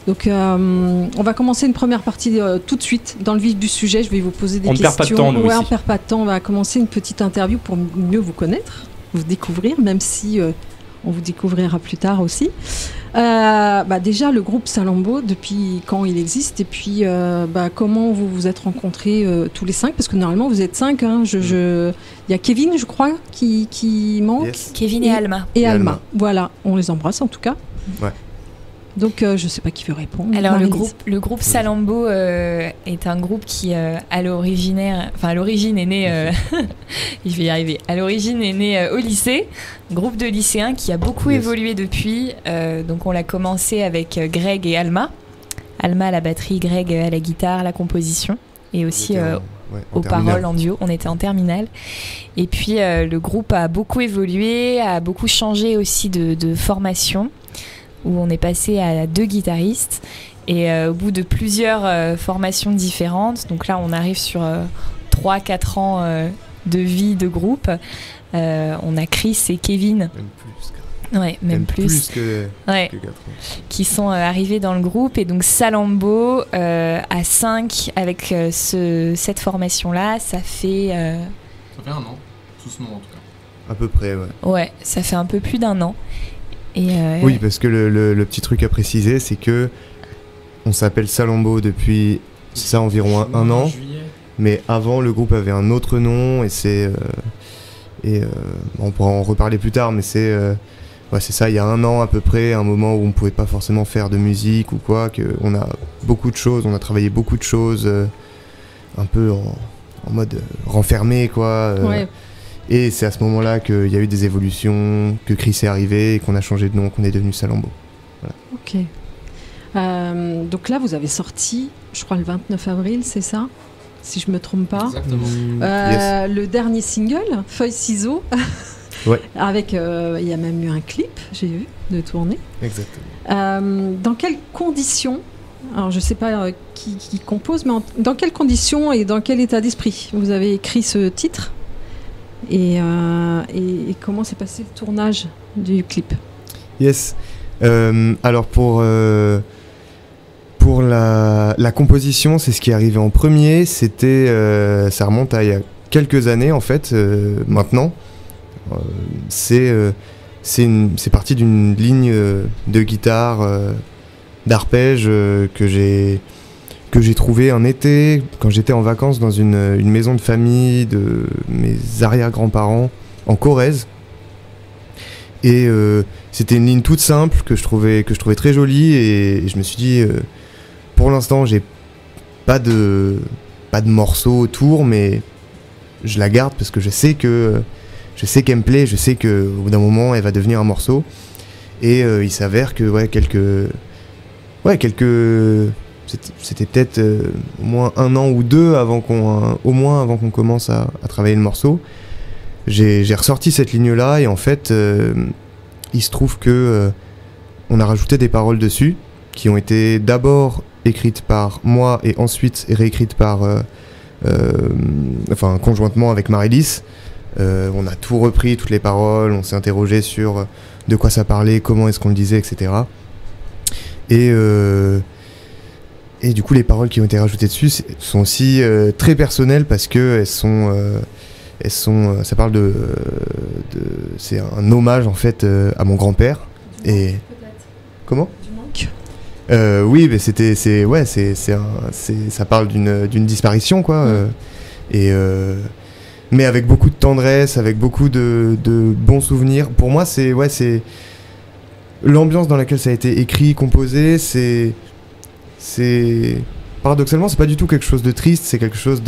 Donc, on va commencer une première partie tout de suite dans le vif du sujet. Je vais vous poser des questions. On ne perd pas de temps, nous aussi. On ne perd pas de temps. On va commencer une petite interview pour mieux vous connaître, vous découvrir, même si on vous découvrira plus tard aussi. Déjà, le groupe Salammbô, depuis quand il existe, et puis comment vous vous êtes rencontrés tous les 5, parce que normalement vous êtes 5. Hein, il y a Kevin, je crois, qui manque. Yes. Kevin et Alma. Et Alma. Voilà, on les embrasse en tout cas. Ouais. Donc, je ne sais pas qui veut répondre. Alors, Marie-Lise. le groupe Salammbô est un groupe qui, à l'origine est né... je vais y arriver. À l'origine est né au lycée, groupe de lycéens qui a beaucoup évolué depuis. Donc, on l'a commencé avec Greg et Alma. Alma à la batterie, Greg à la guitare, la composition. Et aussi aux paroles en duo. On était en terminale. Et puis, le groupe a beaucoup évolué, a beaucoup changé aussi de formation, où on est passé à 2 guitaristes et au bout de plusieurs formations différentes, donc là on arrive sur 3-4 ans de vie de groupe, on a Chris et Kevin, même plus que 4 ans, qui sont arrivés dans le groupe, et donc Salammbô à 5 avec cette formation là, ça fait 1 an, tout ce moment en tout cas. à peu près, ouais, ça fait un peu plus d'1 an. Et oui, parce que le petit truc à préciser, c'est que on s'appelle Salammbô depuis environ un an, mais avant le groupe avait un autre nom, et on pourra en reparler plus tard, mais c'est ça, il y a 1 an à peu près, un moment où on pouvait pas forcément faire de musique ou quoi, qu'on a on a travaillé beaucoup de choses, un peu en mode renfermé, quoi. Ouais. Et c'est à ce moment-là qu'il y a eu des évolutions, que Chris est arrivé et qu'on a changé de nom, qu'on est devenu Salammbô. Voilà. Ok. Donc là, vous avez sorti, je crois, le 29 avril, c'est ça ? Si je ne me trompe pas. Exactement. Yes. Le dernier single, Feuille Ciseaux. Ouais. Avec, il y a même eu un clip, j'ai vu, de tourner. Exactement. Dans quelles conditions, alors je ne sais pas qui compose, mais dans quelles conditions et dans quel état d'esprit vous avez écrit ce titre ? Et comment s'est passé le tournage du clip ? Yes. Alors pour la composition, c'est ce qui est arrivé en premier. C'était, ça remonte à il y a quelques années en fait. Maintenant, c'est parti d'une ligne de guitare, d'arpège que j'ai trouvé un été quand j'étais en vacances dans une maison de famille de mes arrière-grands-parents en Corrèze. Et c'était une ligne toute simple que je trouvais très jolie, et je me suis dit pour l'instant j'ai pas de morceaux autour, mais je la garde parce que je sais qu'elle me plaît, je sais qu'au bout d'un moment elle va devenir un morceau. Et il s'avère que c'était peut-être au moins 1 an ou 2 avant qu'on commence à travailler le morceau. J'ai ressorti cette ligne-là, et en fait, il se trouve que on a rajouté des paroles dessus qui ont été d'abord écrites par moi et ensuite réécrites conjointement avec Marie-Lise. On a tout repris, toutes les paroles, on s'est interrogé sur de quoi ça parlait, comment est-ce qu'on le disait, etc. Et du coup, les paroles qui ont été rajoutées dessus sont aussi très personnelles, parce que ça parle c'est un hommage en fait à mon grand-père. Et comment ? Du manque. Oui, mais ça parle d'une disparition, quoi. Mais avec beaucoup de tendresse, avec beaucoup de bons souvenirs. Pour moi, c'est l'ambiance dans laquelle ça a été écrit, composé. Paradoxalement, c'est pas du tout quelque chose de triste. C'est quelque chose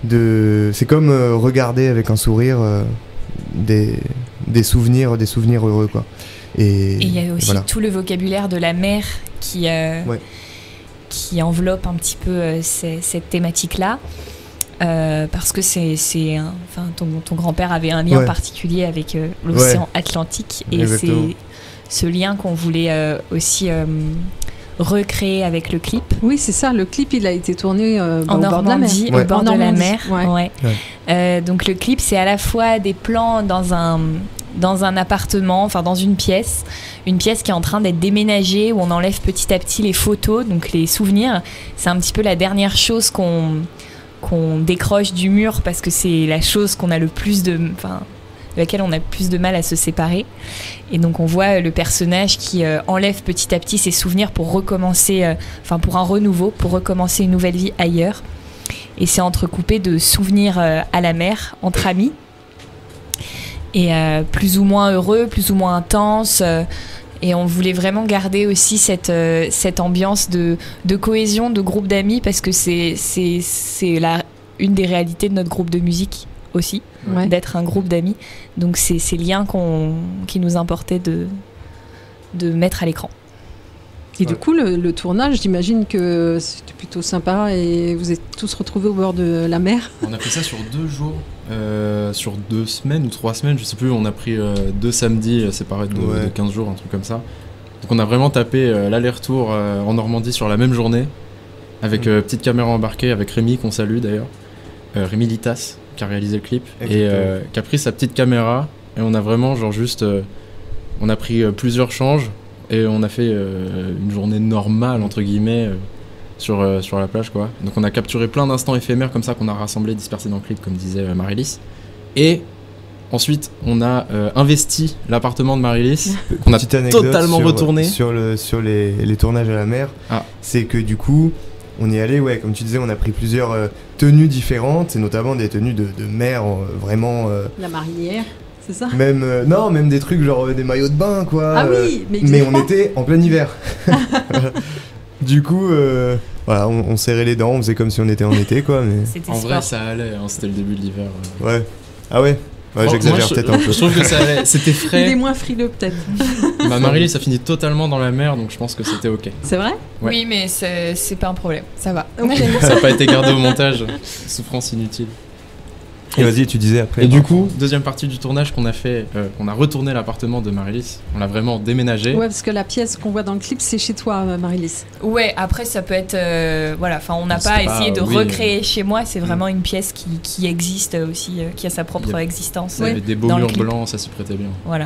c'est comme regarder avec un sourire des souvenirs heureux, quoi. Et il y a aussi tout le vocabulaire de la mère qui enveloppe un petit peu cette thématique-là. Parce que ton grand-père avait un lien particulier avec l'océan Atlantique, et exactement. C'est ce lien qu'on voulait aussi recréer avec le clip. Oui, c'est ça, le clip il a été tourné en Normandie, au bord de la mer. Ouais. Donc le clip, c'est à la fois des plans dans dans un appartement, enfin dans une pièce qui est en train d'être déménagée, où on enlève petit à petit les photos, donc les souvenirs. C'est un petit peu la dernière chose qu'on décroche du mur, parce que c'est la chose qu'on a le plus de laquelle on a plus de mal à se séparer. Et donc on voit le personnage qui enlève petit à petit ses souvenirs pour recommencer, pour un renouveau, pour recommencer une nouvelle vie ailleurs. Et c'est entrecoupé de souvenirs à la mer, entre amis. Et plus ou moins heureux, plus ou moins intenses. Et on voulait vraiment garder aussi cette ambiance de cohésion, de groupe d'amis, parce que c'est une des réalités de notre groupe de musique aussi, d'être un groupe d'amis. Donc c'est ces liens qui nous importait de mettre à l'écran. Et du coup, le tournage, j'imagine que c'était plutôt sympa et vous êtes tous retrouvés au bord de la mer. On a fait ça sur 2 jours, sur 2 semaines ou 3 semaines, je sais plus. On a pris 2 samedis séparés de 15 jours, un truc comme ça. Donc on a vraiment tapé l'aller-retour en Normandie sur la même journée, avec petite caméra embarquée, avec Rémi, qu'on salue d'ailleurs. Rémi Litas, qui a réalisé le clip, et qui a pris sa petite caméra. Et on a vraiment, on a pris plusieurs changes. Et on a fait une journée normale, entre guillemets, sur la plage, quoi. Donc on a capturé plein d'instants éphémères comme ça qu'on a rassemblés, dispersés dans le clip, comme disait Marie-Lys. Et ensuite, on a investi l'appartement de Marie-Lys, qu'on a totalement retourné. Sur les tournages à la mer, c'est que du coup, on y est allé, comme tu disais, on a pris plusieurs tenues différentes, et notamment des tenues de mer, vraiment... La marinière. C'est ça ? Même des trucs genre des maillots de bain, quoi. Ah oui, mais on était en plein hiver. Du coup, on serrait les dents, on faisait comme si on était en été, quoi. Mais... C'était en sport. vrai, ça allait, c'était le début de l'hiver. Ouais. Ah ouais. J'exagère peut-être un peu. Je trouve que ça allait, c'était frais. Il est moins frileux, peut-être. Marie-Lys, ça finit totalement dans la mer, donc je pense que c'était ok. C'est vrai ? Ouais. Oui, mais c'est pas un problème, ça va. Okay. Ça n'a pas été gardé au montage, souffrance inutile. Et vas-y, tu disais après. Et du coup, deuxième partie du tournage qu'on a fait, on a retourné l'appartement de Marie-Lys, on l'a vraiment déménagé. Ouais, parce que la pièce qu'on voit dans le clip, c'est chez toi, Marie-Lys. Ouais, après ça peut être, on n'a pas essayé de recréer chez moi, c'est vraiment une pièce qui existe aussi, qui a sa propre existence. Il y avait des beaux murs blancs, ça s'y prêtait bien. Voilà.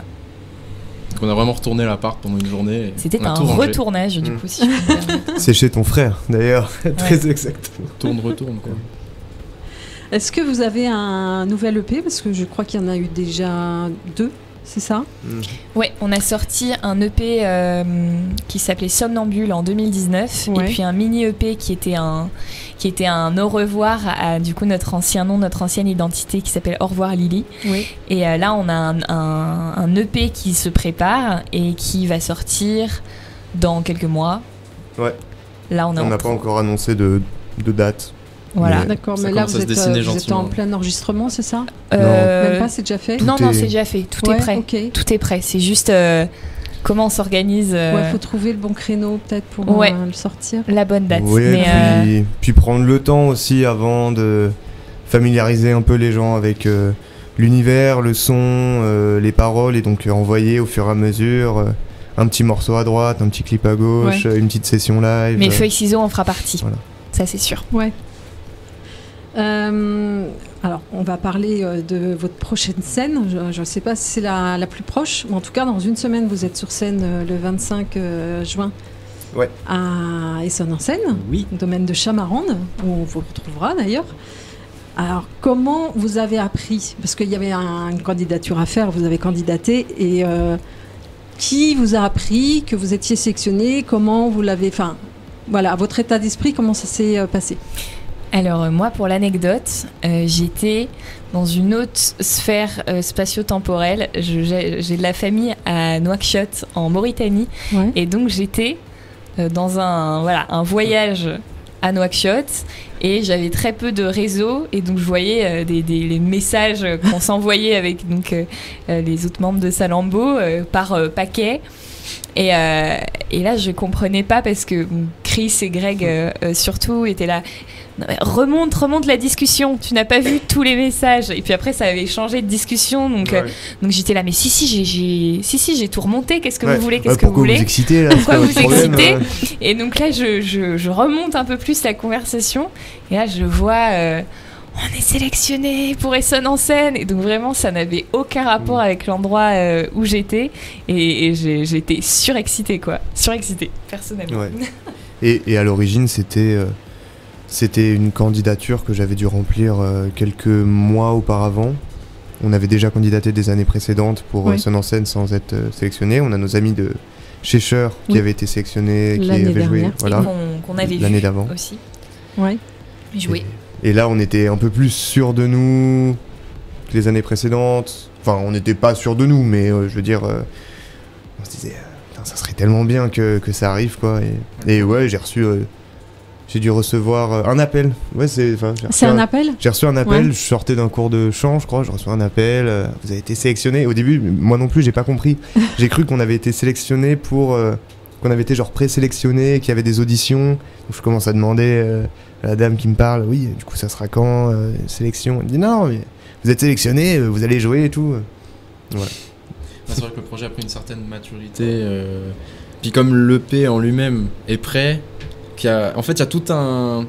Donc on a vraiment retourné l'appart pendant une journée. C'était un retournage du coup, si je peux me permettre. C'est chez ton frère, d'ailleurs, très exactement. Retourne, quoi. Est-ce que vous avez un nouvel EP ? Parce que je crois qu'il y en a eu déjà 2, c'est ça ? Ouais, on a sorti un EP qui s'appelait Somnambule en 2019, et puis un mini EP qui était un au revoir à du coup notre ancien nom, notre ancienne identité, qui s'appelle Au revoir Lily. Oui. Et là, on a un EP qui se prépare et qui va sortir dans quelques mois. Ouais. Là, on n'a pas encore annoncé de date. Voilà. D'accord, mais là vous êtes en plein enregistrement, c'est ça ? Même pas, c'est déjà fait ? Non, c'est déjà fait, tout est prêt. Okay. Tout est prêt, c'est juste comment on s'organise. Faut trouver le bon créneau peut-être pour le sortir. La bonne date. Oui, puis prendre le temps aussi avant de familiariser un peu les gens avec l'univers, le son, les paroles, et donc envoyer au fur et à mesure un petit morceau à droite, un petit clip à gauche, une petite session live. Mais feuille ciseaux en fera partie, ça c'est sûr. Ouais. Alors, on va parler de votre prochaine scène. Je ne sais pas si c'est la plus proche, mais en tout cas, dans une semaine, vous êtes sur scène le 25 juin à Essonnes-en-Seine, domaine de Chamarande, où on vous retrouvera d'ailleurs. Alors, comment vous avez appris ? Parce qu'il y avait une candidature à faire, vous avez candidaté, et qui vous a appris que vous étiez sélectionné ? Comment vous l'avez... Enfin, voilà, votre état d'esprit, comment ça s'est passé ? Alors moi, pour l'anecdote, j'étais dans une autre sphère spatio-temporelle. J'ai de la famille à Nouakchott, en Mauritanie, et donc j'étais dans un voyage à Nouakchott, et j'avais très peu de réseau, et donc je voyais les messages qu'on s'envoyait avec les autres membres de Salammbô par paquet. Et là, je comprenais pas, parce que Chris et Greg surtout étaient là. Remonte la discussion. Tu n'as pas vu tous les messages. Et puis après, ça avait changé de discussion. Donc j'étais là, mais si, j'ai tout remonté. Qu'est-ce que vous voulez ? Qu'est-ce que vous voulez ? Vous excitez, là, pourquoi vous excitez ? Et donc là, je remonte un peu plus la conversation. Et là, je vois. on est sélectionné pour Essonne en scène. Et donc vraiment, ça n'avait aucun rapport avec l'endroit où j'étais. Et j'étais surexcitée, quoi. Surexcitée, personnellement. Ouais. Et à l'origine, c'était une candidature que j'avais dû remplir quelques mois auparavant. On avait déjà candidaté des années précédentes pour Essonne en scène sans être sélectionné. On a nos amis de Cheshire qui avaient été sélectionnés, qui avaient joué. Voilà. Qu'on avait l'année vu d'avant aussi. Ouais. Joué. Et là, on était un peu plus sûrs de nous que les années précédentes. Enfin, on n'était pas sûrs de nous, mais je veux dire, on se disait, ça serait tellement bien que ça arrive, quoi. Et ouais, j'ai dû recevoir un appel. Ouais, c'est un appel ? J'ai reçu un appel, Ouais. je sortais d'un cours de chant, je crois, j'ai reçu un appel, vous avez été sélectionné. Au début, moi non plus, j'ai pas compris. J'ai cru qu'on avait été sélectionné qu'on avait été genre présélectionné, qu'il y avait des auditions. Donc je commence à demander à la dame qui me parle, oui, du coup ça sera quand, sélection. Elle me dit non, mais vous êtes sélectionné, vous allez jouer et tout. Voilà. C'est vrai que le projet a pris une certaine maturité. Puis comme l'EP en lui-même est prêt, en fait il y a tout un...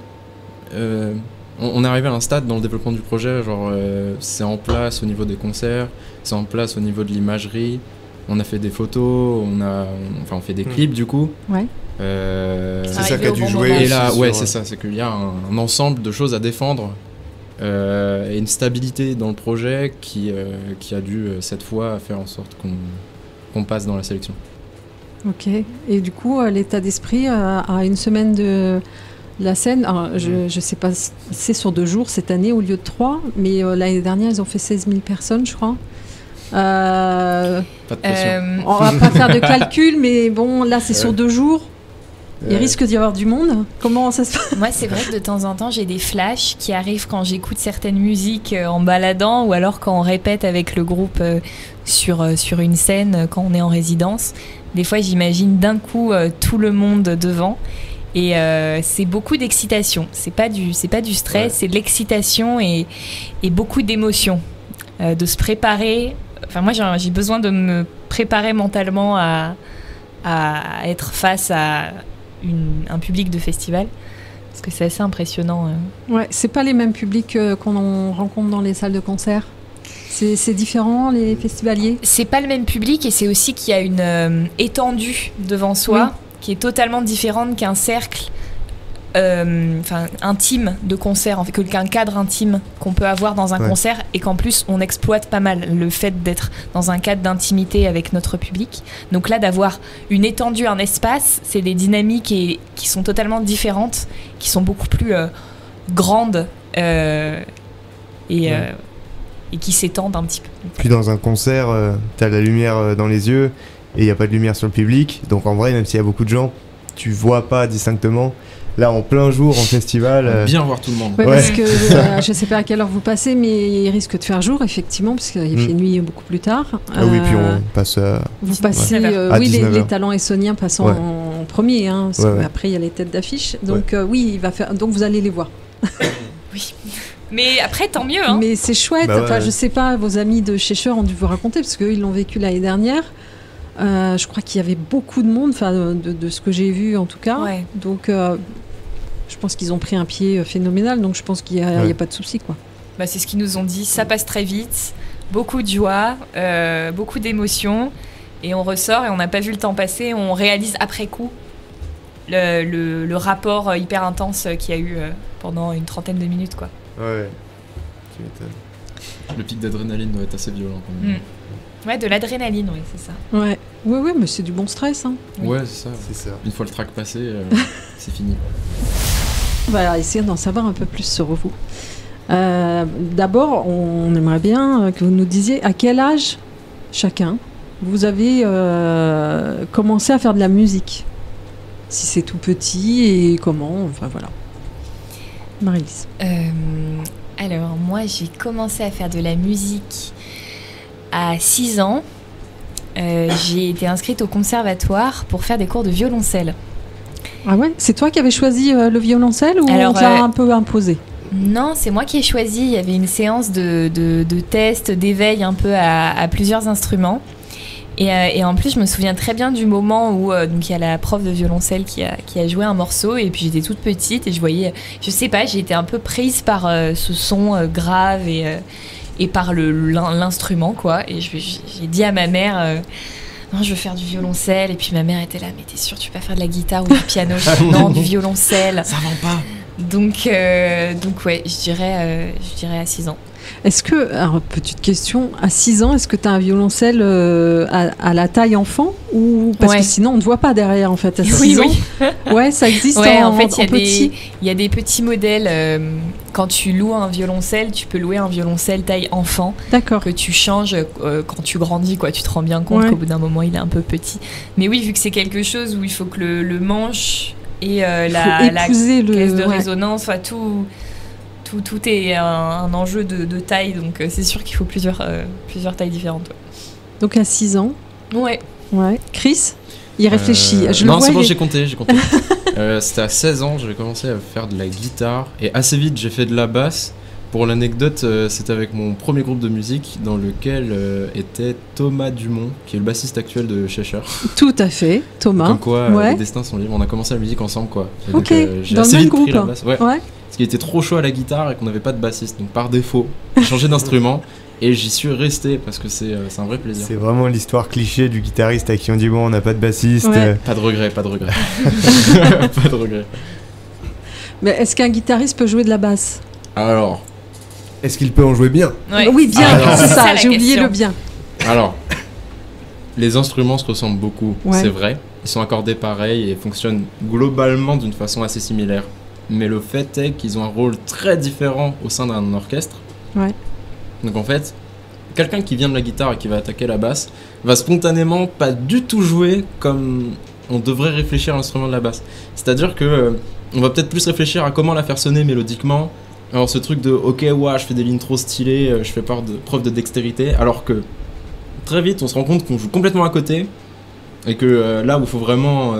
on est arrivé à un stade dans le développement du projet, genre c'est en place au niveau des concerts, c'est en place au niveau de l'imagerie. On a fait des photos, on fait des clips du coup. Ouais. C'est ça qui a dû jouer. Et là, ouais, c'est ça, c'est qu'il y a un ensemble de choses à défendre et une stabilité dans le projet qui a dû cette fois faire en sorte qu'on passe dans la sélection. Ok. Et du coup, l'état d'esprit à une semaine de la scène, alors, je sais pas, c'est sur 2 jours cette année au lieu de 3, mais l'année dernière, ils ont fait 16 000 personnes, je crois. Pas de pression. On va pas faire de calcul, mais bon, là, c'est sur 2 jours. Il risque d'y avoir du monde. Comment ça se passe ? Moi, c'est vrai que de temps en temps, j'ai des flashs qui arrivent quand j'écoute certaines musiques en baladant ou alors quand on répète avec le groupe sur une scène quand on est en résidence. Des fois, j'imagine d'un coup tout le monde devant. Et c'est beaucoup d'excitation. C'est pas du stress, c'est de l'excitation et beaucoup d'émotions. De se préparer. Enfin, moi, j'ai besoin de me préparer mentalement à être face à un public de festival. Parce que c'est assez impressionnant. Ouais, c'est pas les mêmes publics qu'on rencontre dans les salles de concert. C'est différent, les festivaliers. C'est pas le même public et c'est aussi qu'il y a une étendue devant soi qui est totalement différente qu'un cercle intime de concert, en fait, qu'un cadre intime qu'on peut avoir dans un concert et qu'en plus on exploite pas mal le fait d'être dans un cadre d'intimité avec notre public. Donc là, d'avoir une étendue, un espace, c'est des dynamiques qui sont totalement différentes, qui sont beaucoup plus grandes et qui s'étendent un petit peu. Puis dans un concert, t'as la lumière dans les yeux et il n'y a pas de lumière sur le public. Donc en vrai, même s'il y a beaucoup de gens, tu vois pas distinctement. Là, en plein jour, en festival... Bien voir tout le monde. Ouais, parce que je sais pas à quelle heure vous passez, mais il risque de faire jour, effectivement, parce qu'il fait nuit beaucoup plus tard. Oui, puis on passe... Vous passez... les talents essonniens passent en premier, hein, parce qu'après, il y a les têtes d'affiche. Donc il va faire... Donc vous allez les voir. Oui. Mais après, tant mieux. Hein. Mais c'est chouette. Je sais pas, vos amis de Cheshire ont dû vous raconter, parce qu'eux, ils l'ont vécu l'année dernière. Je crois qu'il y avait beaucoup de monde, de ce que j'ai vu en tout cas. Ouais. Donc, je pense qu'ils ont pris un pied phénoménal. Donc, je pense qu'il n'y a pas de souci, quoi. Bah, c'est ce qu'ils nous ont dit. Ça passe très vite. Beaucoup de joie, beaucoup d'émotions. Et on ressort et on n'a pas vu le temps passer. On réalise après coup le rapport hyper intense qu'il y a eu pendant une trentaine de minutes, quoi. Ouais, tu m'étonnes. Le pic d'adrénaline doit être assez violent quand même. Ouais, de l'adrénaline, oui, c'est ça. Ouais, mais c'est du bon stress. Hein. Ouais, c'est ça. Une fois le track passé, c'est fini. On va essayer d'en savoir un peu plus sur vous. D'abord, on aimerait bien que vous nous disiez à quel âge, chacun, vous avez commencé à faire de la musique. Si c'est tout petit et comment, enfin voilà. Marie-Lise. Alors, moi, j'ai commencé à faire de la musique à 6 ans. J'ai été inscrite au conservatoire pour faire des cours de violoncelle. Ah ouais ? C'est toi qui avais choisi le violoncelle ou on t'a un peu imposé ? Non, c'est moi qui ai choisi. Il y avait une séance de test, d'éveil un peu à plusieurs instruments. Et en plus, je me souviens très bien du moment où donc il y a la prof de violoncelle qui a joué un morceau, et puis j'étais toute petite et je voyais, je sais pas, j'ai été un peu prise par ce son grave et par l'instrument, quoi. Et j'ai dit à ma mère, non, je veux faire du violoncelle. Et puis ma mère était là, mais t'es sûre tu peux pas faire de la guitare ou du piano? Non, du violoncelle. Ça vend pas. Donc ouais, je dirais à 6 ans. Est-ce que, alors petite question, à 6 ans, est-ce que tu as un violoncelle à la taille enfant, ou parce que sinon on ne voit pas derrière en fait à 6 ans. Ouais, ça existe en fait, petit. Il y a des petits modèles. Quand tu loues un violoncelle, tu peux louer un violoncelle taille enfant. D'accord. Que tu changes quand tu grandis, quoi. Tu te rends bien compte qu'au bout d'un moment, il est un peu petit. Mais oui, vu que c'est quelque chose où il faut que le manche et la caisse de résonance, enfin tout est un enjeu de taille, donc c'est sûr qu'il faut plusieurs tailles différentes. Ouais. Donc à 6 ans. Ouais. Chris, il réfléchit. Non, c'est bon, j'ai compté. C'était à 16 ans, j'avais commencé à faire de la guitare, et assez vite j'ai fait de la basse. Pour l'anecdote, c'était avec mon premier groupe de musique dans lequel était Thomas Dumont, qui est le bassiste actuel de Cheshire. Tout à fait, Thomas. Comme quoi, les destins sont libres. On a commencé la musique ensemble, quoi. Et donc, j'ai dans assez le même vite groupe. pris la basse. Ouais. Parce qu'il était trop chaud à la guitare et qu'on n'avait pas de bassiste. Donc par défaut, j'ai changé d'instrument et j'y suis resté parce que c'est un vrai plaisir. C'est vraiment l'histoire cliché du guitariste à qui on dit bon, on n'a pas de bassiste. Pas de regret. Pas de regret. Mais est-ce qu'un guitariste peut jouer de la basse? Alors, est-ce qu'il peut en jouer bien? Oui, bien, c'est ça, j'ai oublié le bien. Alors, les instruments se ressemblent beaucoup, c'est vrai. Ils sont accordés pareil et fonctionnent globalement d'une façon assez similaire. Mais le fait est qu'ils ont un rôle très différent au sein d'un orchestre. Donc en fait, quelqu'un qui vient de la guitare et qui va attaquer la basse va spontanément pas du tout jouer comme on devrait réfléchir à l'instrument de la basse. C'est-à-dire que on va peut-être plus réfléchir à comment la faire sonner mélodiquement. Alors ce truc de ok, je fais des lignes trop stylées, je fais preuve de dextérité, alors que très vite on se rend compte qu'on joue complètement à côté et que là où il faut vraiment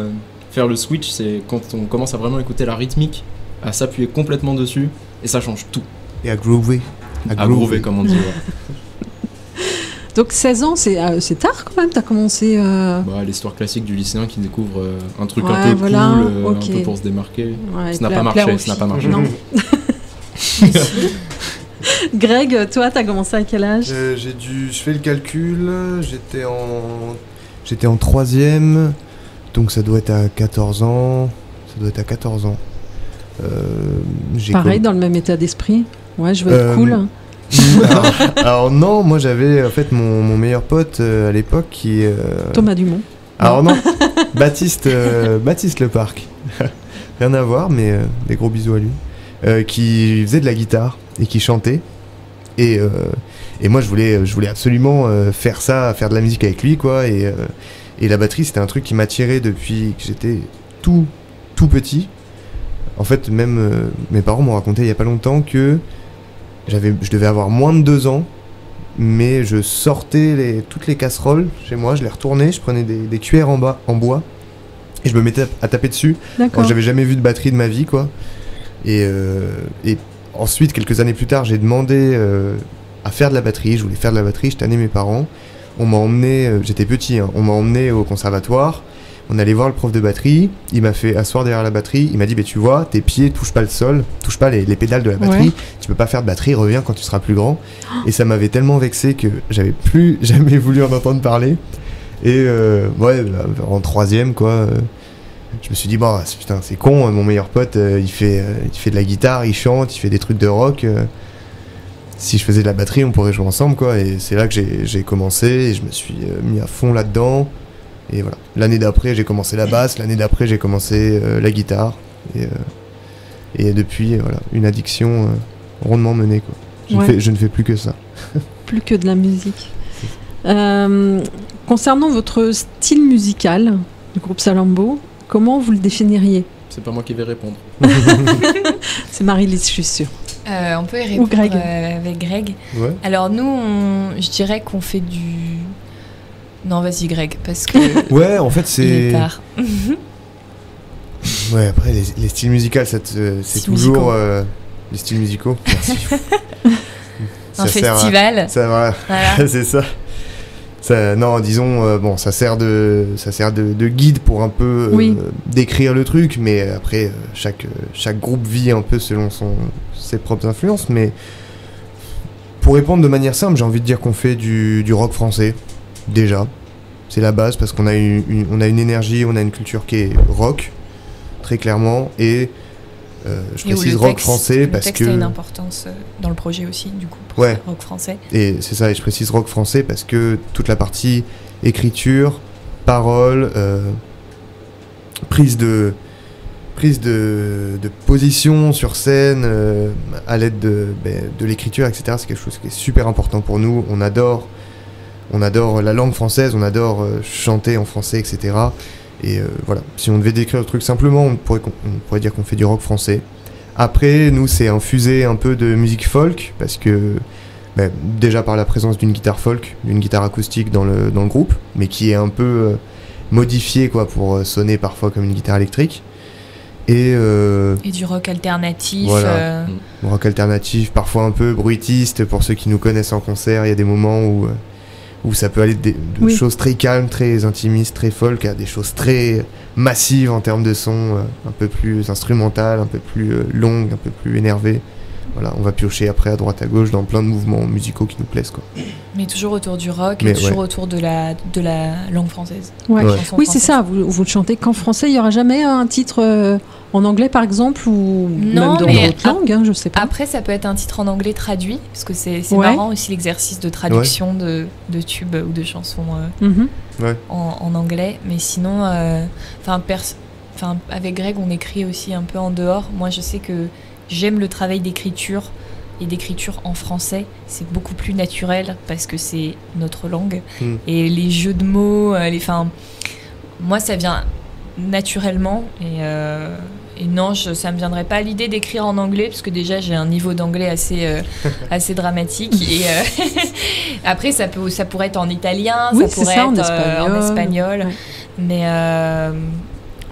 faire le switch, c'est quand on commence à vraiment écouter la rythmique, à s'appuyer complètement dessus, et ça change tout. Et à groover. À groover, comme on dit. Ouais. Donc 16 ans, c'est tard quand même, t'as commencé... l'histoire classique du lycéen qui découvre un truc un peu cool, un peu pour se démarquer. Ça n'a pas marché, Non. Greg, toi, t'as commencé à quel âge? Je fais le calcul, j'étais en 3e, donc ça doit être à 14 ans. Pareil, dans le même état d'esprit. Ouais, je veux être cool. Alors non, moi j'avais en fait mon meilleur pote à l'époque qui... Thomas Dumont. Alors non, Baptiste Leparc. Rien à voir, mais des gros bisous à lui. Qui faisait de la guitare et qui chantait. Et moi je voulais absolument faire de la musique avec lui, quoi. Et la batterie, c'était un truc qui m'attirait depuis que j'étais tout petit. En fait, même mes parents m'ont raconté il y a pas longtemps que je devais avoir moins de 2 ans, mais je sortais toutes les casseroles chez moi, je les retournais, je prenais des cuillères en bois et je me mettais à taper dessus. D'accord. J'avais jamais vu de batterie de ma vie, quoi. Et ensuite, quelques années plus tard, j'ai demandé à faire de la batterie. Je voulais faire de la batterie, je tannais mes parents. On m'a emmené, j'étais petit, on m'a emmené au conservatoire. On allait voir le prof de batterie, il m'a fait asseoir derrière la batterie, il m'a dit tu vois, tes pieds touchent pas le sol, touchent pas les pédales de la batterie, tu peux pas faire de batterie, reviens quand tu seras plus grand. Et ça m'avait tellement vexé que j'avais plus jamais voulu en entendre parler. Et en 3e, quoi, je me suis dit putain, c'est con, mon meilleur pote, il fait de la guitare, il chante, il fait des trucs de rock. Si je faisais de la batterie, on pourrait jouer ensemble, quoi. Et c'est là que j'ai commencé et je me suis mis à fond là-dedans. Et voilà. L'année d'après, j'ai commencé la basse. L'année d'après, j'ai commencé la guitare. Et depuis, voilà, une addiction rondement menée, quoi. Je ne fais plus que ça. Plus que de la musique. Concernant votre style musical, du groupe Salammbô, comment vous le définiriez? C'est pas moi qui vais répondre. C'est Marie-Lise, je suis sûre. On peut y répondre. Ou Greg. Avec Greg. Ouais. Alors nous, je dirais qu'on fait du... Non, vas-y Greg, parce que... Ouais, en fait, c'est... Il est tard. Ouais, après, les styles musicaux, c'est toujours... les styles musicaux, merci. Un festival. Ça va, voilà. C'est ça. Non, disons, bon, ça sert de guide pour un peu décrire le truc, mais après, chaque groupe vit un peu selon ses propres influences. Mais pour répondre de manière simple, j'ai envie de dire qu'on fait du rock français, déjà. C'est la base, parce qu'on a on a une énergie, on a une culture qui est rock, très clairement, et je précise rock français parce que... Le texte a une importance dans le projet aussi, du coup, pour rock français. Et c'est ça, et je précise rock français parce que toute la partie écriture, parole, prise de position sur scène à l'aide de l'écriture, etc., c'est quelque chose qui est super important pour nous. On adore la langue française, on adore chanter en français, etc., et voilà, si on devait décrire le truc simplement, on pourrait dire qu'on fait du rock français. Après, nous, c'est infusé un peu de musique folk, parce que déjà par la présence d'une guitare folk, d'une guitare acoustique dans le groupe, mais qui est un peu modifiée quoi, pour sonner parfois comme une guitare électrique. Et du rock alternatif. Voilà, rock alternatif, parfois un peu bruitiste, pour ceux qui nous connaissent en concert, il y a des moments où ça peut aller de choses très calmes, très intimistes, très folk, à des choses très massives en termes de son, un peu plus instrumentales, un peu plus longues, un peu plus énervées. Voilà, on va piocher après à droite à gauche dans plein de mouvements musicaux qui nous plaisent, quoi. Mais toujours autour du rock, et toujours autour de la langue française. Ouais. Oui, c'est ça, vous ne chantez qu'en français, il n'y aura jamais un titre en anglais par exemple, ou même dans d'autres langues, je sais pas. Après, ça peut être un titre en anglais traduit, parce que c'est marrant aussi l'exercice de traduction de tubes ou de chansons en anglais. Mais sinon, avec Greg, on écrit aussi un peu en dehors. Moi, je sais que j'aime le travail d'écriture, et d'écriture en français, c'est beaucoup plus naturel parce que c'est notre langue. Et les jeux de mots, moi ça vient naturellement, et non, ça me viendrait pas à l'idée d'écrire en anglais, parce que déjà j'ai un niveau d'anglais assez dramatique, et après ça pourrait être en italien, ça pourrait être en espagnol.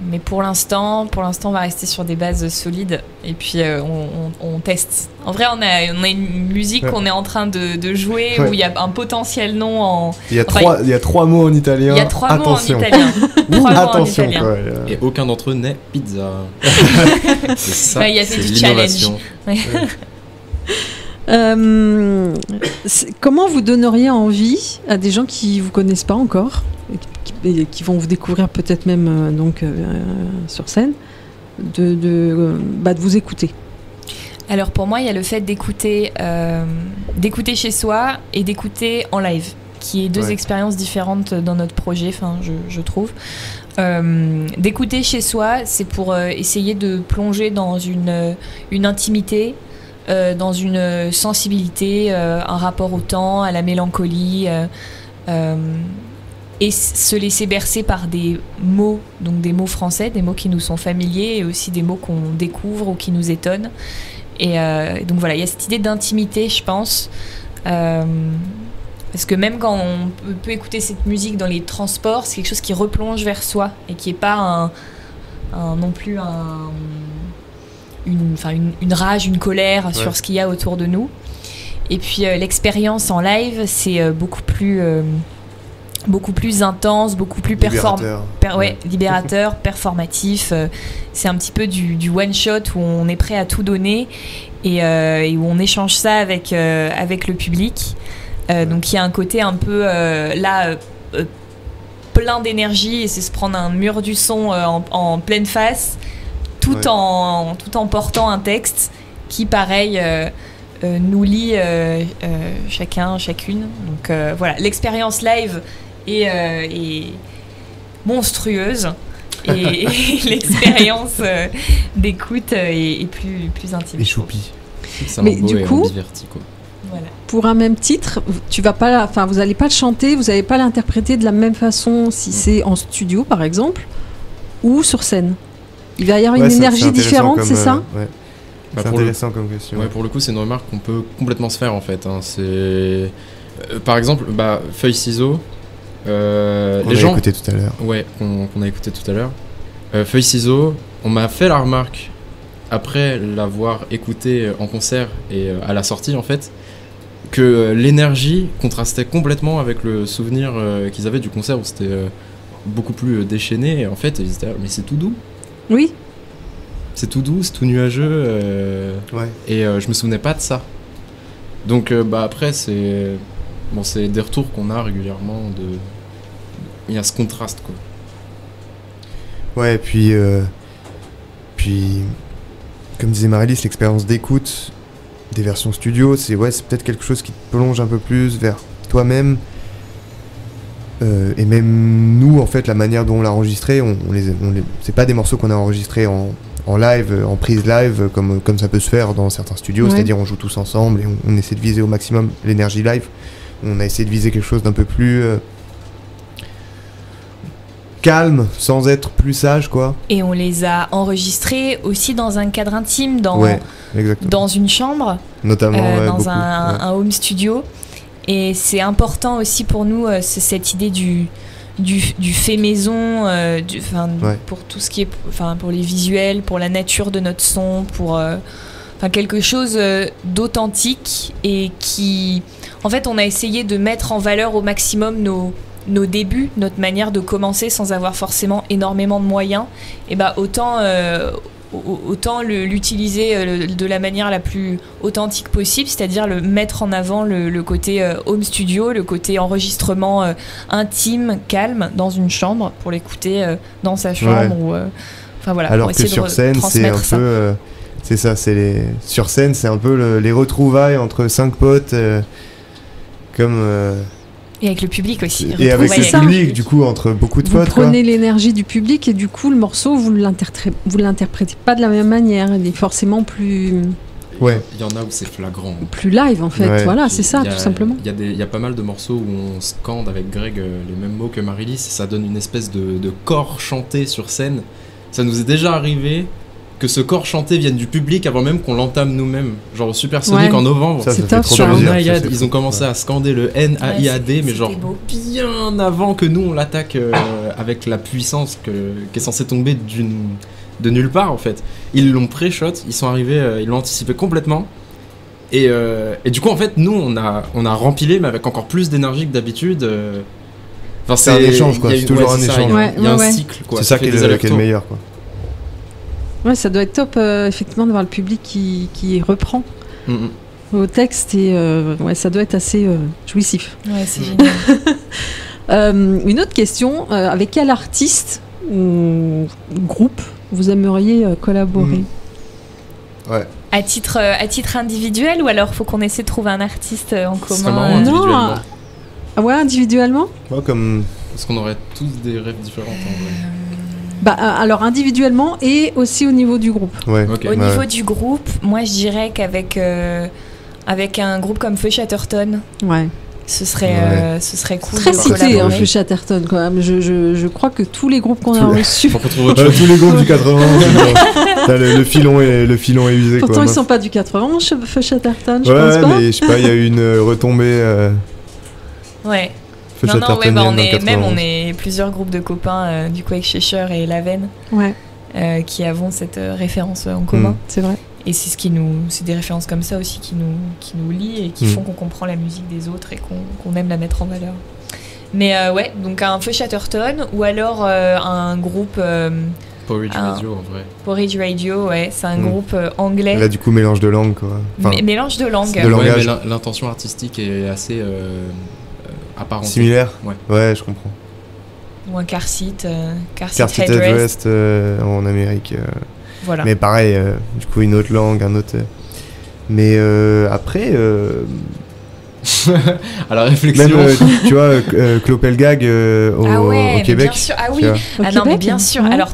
Mais pour l'instant, on va rester sur des bases solides, et puis on teste. En vrai, on a une musique qu'on est en train de jouer, où il y a un potentiel nom en... Il y a 3 mots en italien. Il y a 3 mots en italien. Attention, quoi. Et aucun d'entre eux n'est pizza. C'est ça, il y a fait du challenge. Comment vous donneriez envie à des gens qui vous connaissent pas encore, qui vont vous découvrir peut-être même sur scène, de vous écouter? Alors pour moi, il y a le fait d'écouter chez soi et d'écouter en live, qui est deux expériences différentes dans notre projet, je trouve. D'écouter chez soi, c'est pour essayer de plonger dans une intimité, dans une sensibilité, un rapport au temps, à la mélancolie, et se laisser bercer par des mots, donc des mots français, des mots qui nous sont familiers, et aussi des mots qu'on découvre ou qui nous étonnent. Et donc voilà, il y a cette idée d'intimité, je pense, parce que même quand on peut écouter cette musique dans les transports, c'est quelque chose qui replonge vers soi, et qui n'est pas non plus une rage, une colère sur ce qu'il y a autour de nous. Et puis l'expérience en live, c'est beaucoup plus intense, beaucoup plus libérateur, performatif. C'est un petit peu du one shot où on est prêt à tout donner, et où on échange ça avec le public. Donc il y a un côté un peu plein d'énergie, et c'est se prendre un mur du son en pleine face, tout en portant un texte qui, pareil, nous lie chacun, chacune. Donc voilà, l'expérience live est monstrueuse, et l'expérience d'écoute est plus intime. Et choupi. Mais du coup, voilà. Pour un même titre, vous n'allez pas le chanter, vous n'allez pas l'interpréter de la même façon si c'est en studio par exemple, ou sur scène. Il va y avoir une énergie différente, c'est ça ? C'est intéressant comme question. Ouais, pour le coup, c'est une remarque qu'on peut complètement se faire en fait. C'est par exemple, feuille ciseaux. On a écouté tout à l'heure. Ouais, qu'on a écouté tout à l'heure. Feuille ciseaux, on m'a fait la remarque après l'avoir écouté en concert et à la sortie en fait, que l'énergie contrastait complètement avec le souvenir qu'ils avaient du concert où c'était beaucoup plus déchaîné. Et en fait, ils étaient mais c'est tout doux. Oui. C'est tout doux, c'est tout nuageux. Et je me souvenais pas de ça. Donc après, c'est des retours qu'on a régulièrement. Il y a ce contraste, quoi. Ouais, puis comme disait Marylis, l'expérience d'écoute des versions studio, c'est peut-être quelque chose qui te plonge un peu plus vers toi-même. Et même nous, en fait, la manière dont on l'a enregistré, c'est pas des morceaux qu'on a enregistrés en live, en prise live, comme ça peut se faire dans certains studios, c'est-à-dire on joue tous ensemble et on essaie de viser au maximum l'énergie live. On a essayé de viser quelque chose d'un peu plus calme, sans être plus sage, quoi. Et on les a enregistrés aussi dans un cadre intime, dans une chambre, notamment dans un home studio. Et c'est important aussi pour nous, c'est cette idée du fait maison, pour tout ce qui est, pour les visuels, pour la nature de notre son, pour quelque chose d'authentique et qui, en fait, on a essayé de mettre en valeur au maximum nos débuts, notre manière de commencer sans avoir forcément énormément de moyens. Et autant l'utiliser de la manière la plus authentique possible, c'est-à-dire le mettre en avant le côté home studio, le côté enregistrement intime, calme, dans une chambre, pour l'écouter dans sa chambre. Alors que sur scène, c'est un peu... c'est ça, sur scène, c'est un peu les retrouvailles entre 5 potes, et avec le public aussi. Et avec le public, du coup, entre beaucoup de potes. Vous prenez l'énergie du public et du coup, le morceau, vous l'interprétez pas de la même manière. Il est forcément plus... Ouais. Il y en a où c'est flagrant. Plus live, en fait. Voilà, c'est ça, tout simplement. Il y a pas mal de morceaux où on scande avec Greg les mêmes mots que Marylis. Ça donne une espèce de corps chanté sur scène. Ça nous est déjà arrivé que ce corps chanté vienne du public avant même qu'on l'entame nous-mêmes. Genre au Supersonic en novembre, ça fait trop sur plaisir, Naiad, ils ont commencé à scander le N-A-I-A-D, mais genre bien avant que nous on l'attaque avec la puissance qui est censée tomber de nulle part en fait. Ils l'ont pré-shot, ils sont arrivés, ils l'ont anticipé complètement. Et du coup en fait nous on a rempilé mais avec encore plus d'énergie que d'habitude. C'est un échange quoi, c'est toujours un échange. Il y a un cycle quoi. C'est ça qui est le meilleur quoi. Ouais, ça doit être top, effectivement, d'avoir le public qui reprend au texte et ça doit être assez jouissif. Ouais, c'est génial. Une autre question, avec quel artiste ou groupe vous aimeriez collaborer ? Ouais. À titre individuel ou alors faut qu'on essaie de trouver un artiste en commun individuellement. Ouais, individuellement ? Parce qu'on aurait tous des rêves différents en vrai. Alors individuellement et aussi au niveau du groupe. Ouais. Au niveau du groupe, moi je dirais qu'avec un groupe comme Feu Chatterton, ce serait cool. Très cité, Feu Chatterton quand même. Je crois que tous les groupes qu'on a reçus. Tous les groupes du 80. le filon est usé. Pourtant ils sont pas du 80, Feu Chatterton. Je pense pas. Mais je sais pas, il y a eu une retombée. Ouais. On est plusieurs groupes de copains du coup avec Cheshire et Laven qui avons cette référence en commun. C'est vrai. Et c'est c'est des références comme ça aussi qui nous lient et qui font qu'on comprend la musique des autres et qu'on aime la mettre en valeur. Mais donc un Feu Chatterton ou alors un groupe Porridge Radio en vrai. Porridge Radio, c'est un groupe anglais. Là du coup mélange de langues quoi. Mélange de langues. langage. Mais l'intention artistique est assez apparentée. Similaire. Ouais, je comprends. Ou un Car Seat Headrest en Amérique. Voilà. Mais pareil, du coup une autre langue, un autre. Mais après. À la réflexion. Même, tu vois, Clopelgag au Québec. Bien sûr. Ah oui. Québec, non, mais bien sûr. Ouais. Alors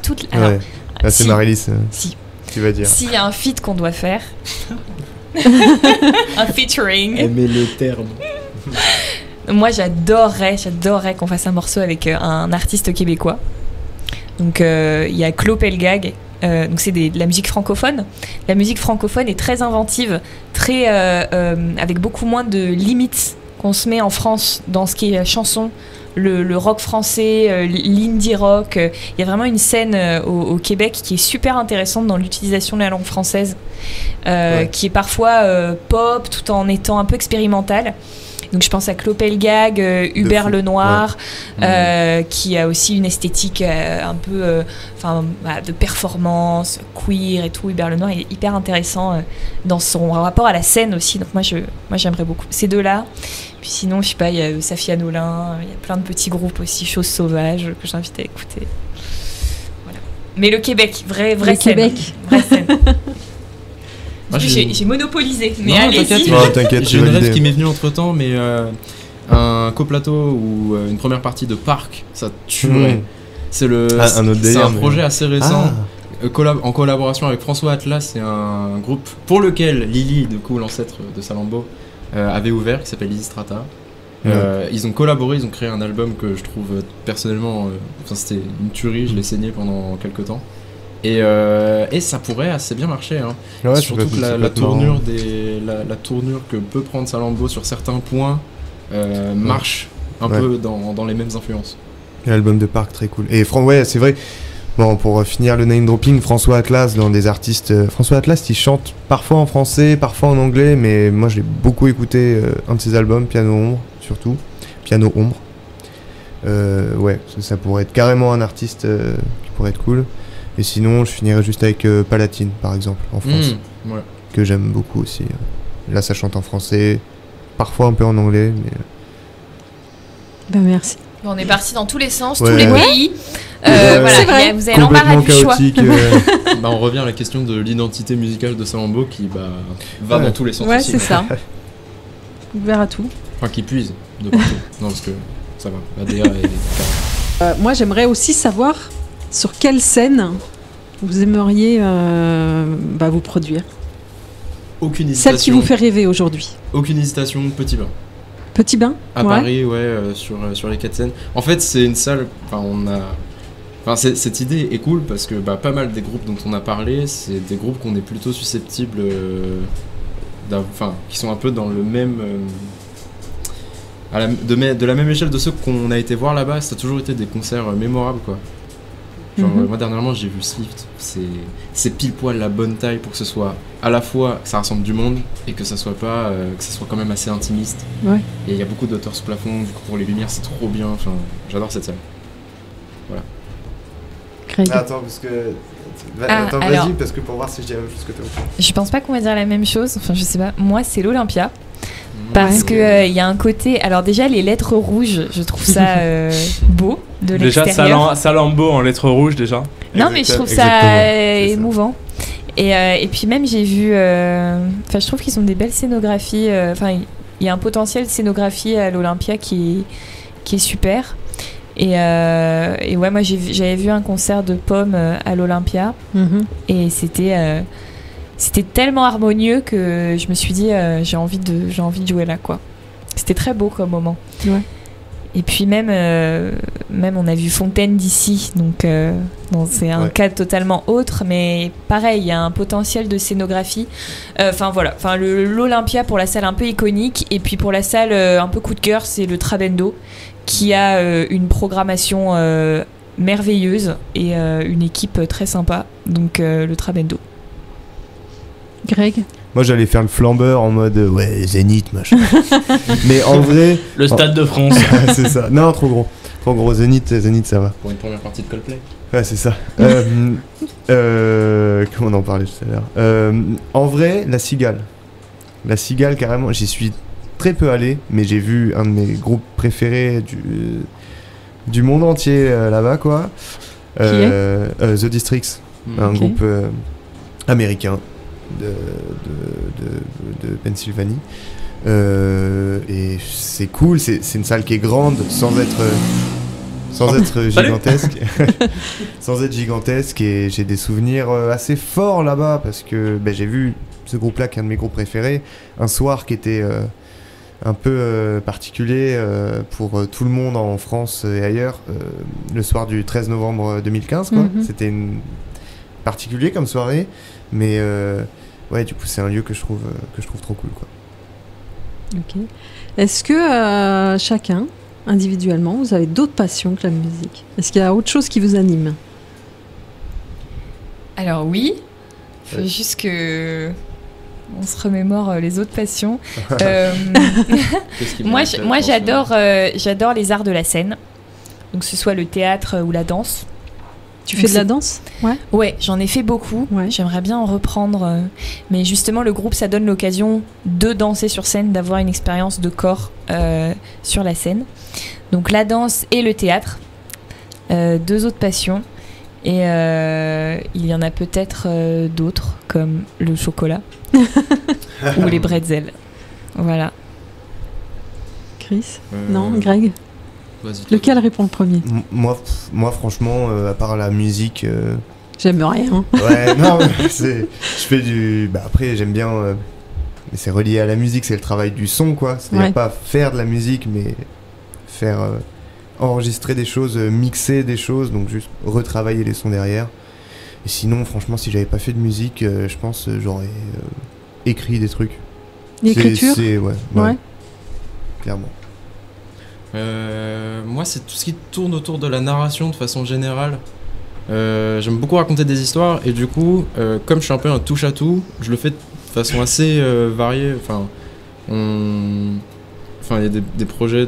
là, c'est Marylis. Tu vas dire. S'il y a un feat qu'on doit faire, un featuring. Aimez le terme. Moi, j'adorerais qu'on fasse un morceau avec un artiste québécois. Donc, il y a Clopelgag. Donc c'est de la musique francophone. La musique francophone est très inventive, très avec beaucoup moins de limites qu'on se met en France dans ce qui est la chanson, le rock français, l'indie rock. Il y a vraiment une scène au Québec qui est super intéressante dans l'utilisation de la langue française, qui est parfois pop tout en étant un peu expérimentale. Donc je pense à Clopelgag, Hubert Lenoir, qui a aussi une esthétique un peu de performance, queer et tout. Hubert Lenoir est hyper intéressant dans son rapport à la scène aussi. Donc moi j'aimerais beaucoup ces deux-là. Puis sinon, je sais pas, il y a Safia Nolin, il y a plein de petits groupes aussi, Choses Sauvages, que j'invite à écouter. Voilà. Mais le Québec, vraie scène. Québec. Vraie scène. J'ai monopolisé, mais non, allez-y. T'inquiète, j'ai une rêve qui m'est venue entre temps, mais un coplateau ou une première partie de Parc, ça tuerait. C'est un projet assez récent, en collaboration avec François Atlas. C'est un groupe pour lequel Lily, du coup l'ancêtre de Salambo, avait ouvert, qui s'appelle Lily Strata. Ils ont collaboré, ils ont créé un album que je trouve personnellement, c'était une tuerie, je l'ai saigné pendant quelques temps. Et ça pourrait assez bien marcher, hein. Ouais, surtout que la tournure que peut prendre Salambo sur certains points marche un peu dans les mêmes influences. L'album de Parc, très cool. Et c'est vrai. Bon, pour finir le name dropping, François Atlas, dans des artistes. François Atlas, il chante parfois en français, parfois en anglais, mais moi je l'ai beaucoup écouté, un de ses albums, Piano Ombre, surtout. Piano Ombre. Ça pourrait être carrément un artiste qui pourrait être cool. Et sinon, je finirais juste avec Palatine, par exemple, en France, que j'aime beaucoup aussi. Là, ça chante en français, parfois un peu en anglais, mais... merci. On est parti dans tous les sens, tous les pays. Voilà, vous avez l'embarras du choix. On revient à la question de l'identité musicale de Salambo qui va dans tous les sens aussi. C'est ça. Ouvert à tout. Enfin, qui puise de partout. Non, parce que ça va, la DA est... moi, j'aimerais aussi savoir sur quelle scène vous aimeriez vous produire. Aucune hésitation. Celle qui vous fait rêver aujourd'hui. Aucune hésitation, Petit Bain. Petit Bain à Paris, sur les 4 scènes. En fait, c'est une salle. Cette idée est cool parce que pas mal des groupes dont on a parlé, c'est des groupes qu'on est plutôt susceptibles, qui sont un peu dans le même, de la même échelle de ceux qu'on a été voir là-bas. Ça a toujours été des concerts mémorables, quoi. Moi dernièrement j'ai vu Slift, c'est pile poil la bonne taille pour que ce soit à la fois que ça rassemble du monde et que ça soit pas que ça soit quand même assez intimiste. Et il y a beaucoup d'auteurs sous plafond, du coup pour les lumières c'est trop bien, j'adore cette salle. Voilà. Attends parce que vas-y parce que pour voir si je dis la même chose que toi. Je pense pas qu'on va dire la même chose, je sais pas. Moi c'est l'Olympia. Parce que y a un côté... Alors déjà, les lettres rouges, je trouve ça beau de l'extérieur. Déjà, Salambo en lettres rouges, déjà. Non, mais je trouve ça émouvant. Et puis même, j'ai vu... je trouve qu'ils ont des belles scénographies. Il y a un potentiel de scénographie à l'Olympia qui est super. Et moi, j'avais vu un concert de Pomme à l'Olympia. Et c'était tellement harmonieux que je me suis dit j'ai envie de jouer là, quoi. C'était très beau comme moment. Et puis même on a vu Fontaine d'ici, donc c'est un cadre totalement autre, mais pareil, il y a un potentiel de scénographie. L'Olympia pour la salle un peu iconique, et puis pour la salle un peu coup de cœur, c'est le Trabendo qui a une programmation merveilleuse et une équipe très sympa, donc le Trabendo. Greg? Moi j'allais faire le flambeur en mode Zénith machin. Mais en vrai le Stade de France. C'est ça. Non, trop gros. Zénith ça va. Pour une première partie de Coldplay. Ouais, c'est ça. Comment on en parlait tout à l'heure. En vrai, la Cigale carrément, j'y suis très peu allé, mais j'ai vu un de mes groupes préférés du monde entier là-bas, quoi. The Districts, un groupe américain de Pennsylvanie, et c'est cool, c'est une salle qui est grande sans être gigantesque. Sans être gigantesque, et j'ai des souvenirs assez forts là-bas parce que j'ai vu ce groupe-là qui est un de mes groupes préférés un soir qui était un peu particulier pour tout le monde en France et ailleurs, le soir du 13 novembre 2015, quoi. C'était particulier comme soirée, mais du coup c'est un lieu que je trouve trop cool, quoi. Ok. Est-ce que chacun, individuellement, vous avez d'autres passions que la musique? Est-ce qu'il y a autre chose qui vous anime? Alors oui, faut juste que on se remémore les autres passions. Moi j'adore les arts de la scène, donc que ce soit le théâtre ou la danse. Tu fais de la danse? Ouais, j'en ai fait beaucoup. Ouais. J'aimerais bien en reprendre, mais justement le groupe, ça donne l'occasion de danser sur scène, d'avoir une expérience de corps sur la scène. Donc la danse et le théâtre, deux autres passions. Et il y en a peut-être d'autres, comme le chocolat ou les bretzels. Voilà. Chris? Non, Greg? Vas-y. Lequel répond le premier? Moi, franchement, à part la musique... J'aime rien. Ouais, non, je fais du... Bah, après, j'aime bien... mais c'est relié à la musique, c'est le travail du son, quoi. C'est-à-dire pas faire de la musique, mais faire... enregistrer des choses, mixer des choses, donc juste retravailler les sons derrière. Et sinon, franchement, si j'avais pas fait de musique, je pense j'aurais écrit des trucs. L'écriture? Ouais. Clairement. Moi, c'est tout ce qui tourne autour de la narration de façon générale. J'aime beaucoup raconter des histoires, et du coup, comme je suis un peu un touche-à-tout, je le fais de façon assez variée. Il y a des projets,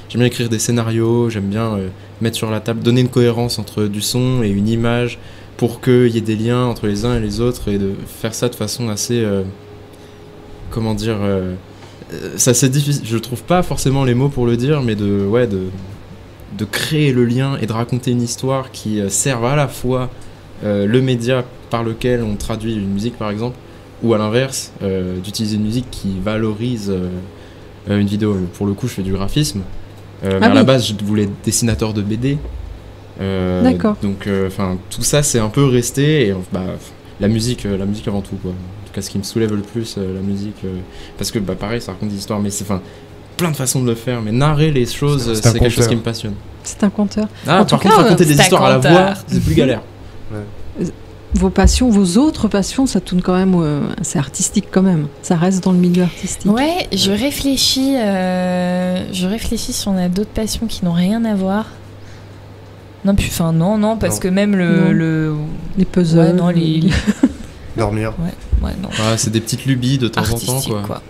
j'aime bien écrire des scénarios, j'aime bien mettre sur la table, donner une cohérence entre du son et une image pour qu'il y ait des liens entre les uns et les autres, et de faire ça de façon assez... c'est assez difficile, je trouve pas forcément les mots pour le dire, mais de créer le lien et de raconter une histoire qui serve à la fois le média par lequel on traduit une musique par exemple, ou à l'inverse, d'utiliser une musique qui valorise... une vidéo. Pour le coup, je fais du graphisme. Mais à la base, je voulais être dessinateur de BD. D'accord. Donc, tout ça, c'est un peu resté. Et la musique avant tout, quoi. En tout cas, ce qui me soulève le plus, la musique. Parce que, pareil, ça raconte des histoires. Mais c'est plein de façons de le faire. Mais narrer les choses, c'est quelque chose qui me passionne. C'est un conteur. Par contre, raconter des histoires à la voix, c'est plus galère. Ouais. Vos passions, vos autres passions, ça tourne quand même, c'est artistique quand même. Ça reste dans le milieu artistique. Ouais, je réfléchis si on a d'autres passions qui n'ont rien à voir. Non, parce que même les puzzles. Ouais, non, les... Dormir. Ouais, non. C'est des petites lubies de temps en temps, quoi.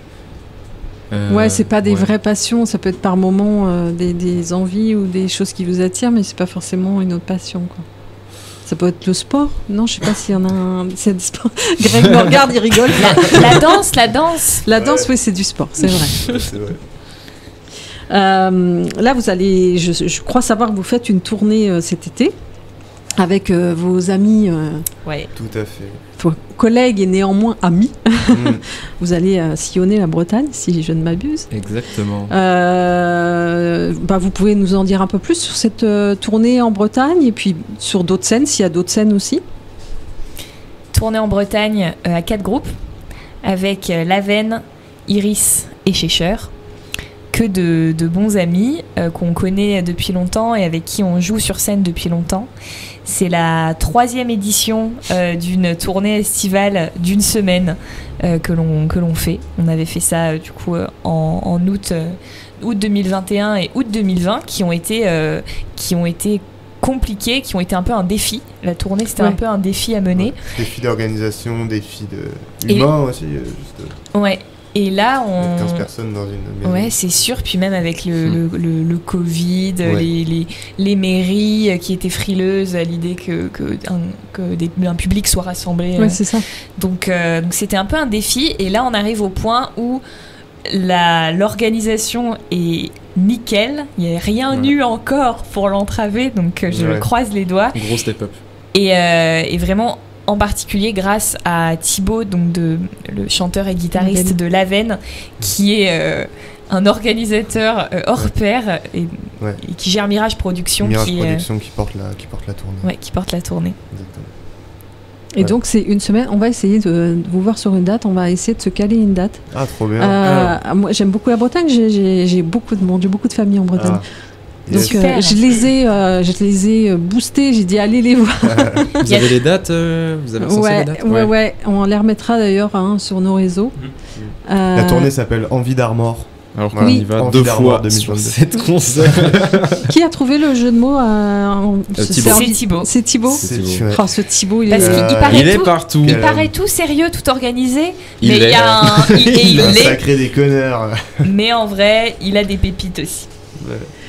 Ouais, c'est pas des vraies passions, ça peut être par moments des envies ou des choses qui vous attirent, mais c'est pas forcément une autre passion, quoi. Ça peut être le sport? Non, je sais pas s'il y en a un. C'est du sport. Greg me regarde, il rigole. La danse. La danse, oui, c'est du sport, c'est vrai. C'est vrai. Là, vous allez. Je crois savoir que vous faites une tournée cet été avec vos amis. Ouais. Tout à fait. Collègues et néanmoins amis. Vous allez sillonner la Bretagne, si je ne m'abuse. Exactement. Vous pouvez nous en dire un peu plus sur cette tournée en Bretagne et puis sur d'autres scènes, s'il y a d'autres scènes aussi. Tournée en Bretagne à 4 groupes avec Laven, Iris et Cheshire. Que de bons amis qu'on connaît depuis longtemps et avec qui on joue sur scène depuis longtemps. C'est la 3e édition d'une tournée estivale d'1 semaine que l'on fait. On avait fait ça du coup en août 2021 et août 2020 qui ont été compliqués, qui ont été un peu un défi. La tournée, c'était un peu un défi à mener. Défi d'organisation, défi humain aussi. Ouais. Et là, 15 personnes dans une maison. Ouais, c'est sûr. Puis même avec le Covid, les mairies qui étaient frileuses à l'idée qu'un public soit rassemblé. Ouais, c'est ça. Donc c'était un peu un défi. Et là, on arrive au point où l'organisation est nickel. Il n'y a rien eu encore pour l'entraver. Donc je croise les doigts. Gros step-up. Et vraiment... En particulier grâce à Thibaut, donc le chanteur et guitariste de Laven, qui est un organisateur hors pair et qui gère Mirage Productions. Production qui porte la tournée. Ouais, qui porte la tournée. Exactement. Et donc c'est une semaine, on va essayer de vous voir sur une date, on va essayer de se caler une date. Ah, trop bien. Moi j'aime beaucoup la Bretagne, j'ai beaucoup de monde, j'ai beaucoup de familles en Bretagne. Donc je les ai boostés, j'ai dit allez les voir. Vous avez les dates Vous avez recensé les dates Ouais, on les remettra d'ailleurs sur nos réseaux. La tournée s'appelle Envie d'Armor. Alors qu'on Oui. y va Envie 2 d'armoire fois 2022. sur cette concert. Qui a trouvé le jeu de mots Thibaut. C'est Thibaut. C'est Thibaut. C'est Thibaut. Ouais. Oh, ce Thibaut, il Parce est. qu'il paraît Il est tout. partout. Il paraît tout sérieux, tout organisé, Il mais il y l'est. a un... il Un l'est, sacré déconneur. mais en vrai, il a des pépites aussi.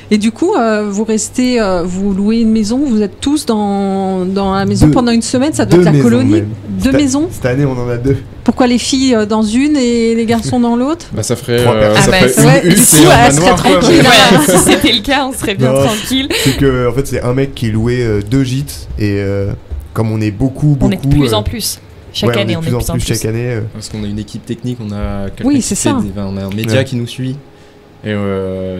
Et du coup, vous restez, vous louez une maison, vous êtes tous dans la maison Deux- pendant une semaine, ça doit deux être la maisons colonie. même. Deux Cette- maisons. Cette année, on en a 2. Pourquoi les filles dans une et les garçons dans l'autre? Bah, ça ferait, 3 personnes. ça Ah bah, ferait c'est- ouais, une du coup, séance elle serait manoir, quoi. tranquille. Voilà, si c'était le cas, on serait bien Non. tranquille. C'est que, en fait, c'est un mec qui louait 2 gîtes. Et comme on est beaucoup. On est de plus en plus. Chaque année, on est de plus en plus chaque année. Parce qu'on a une équipe technique, on a quelqu'un Oui, qui c'est fait ça. on a un média Ouais. qui nous suit. Et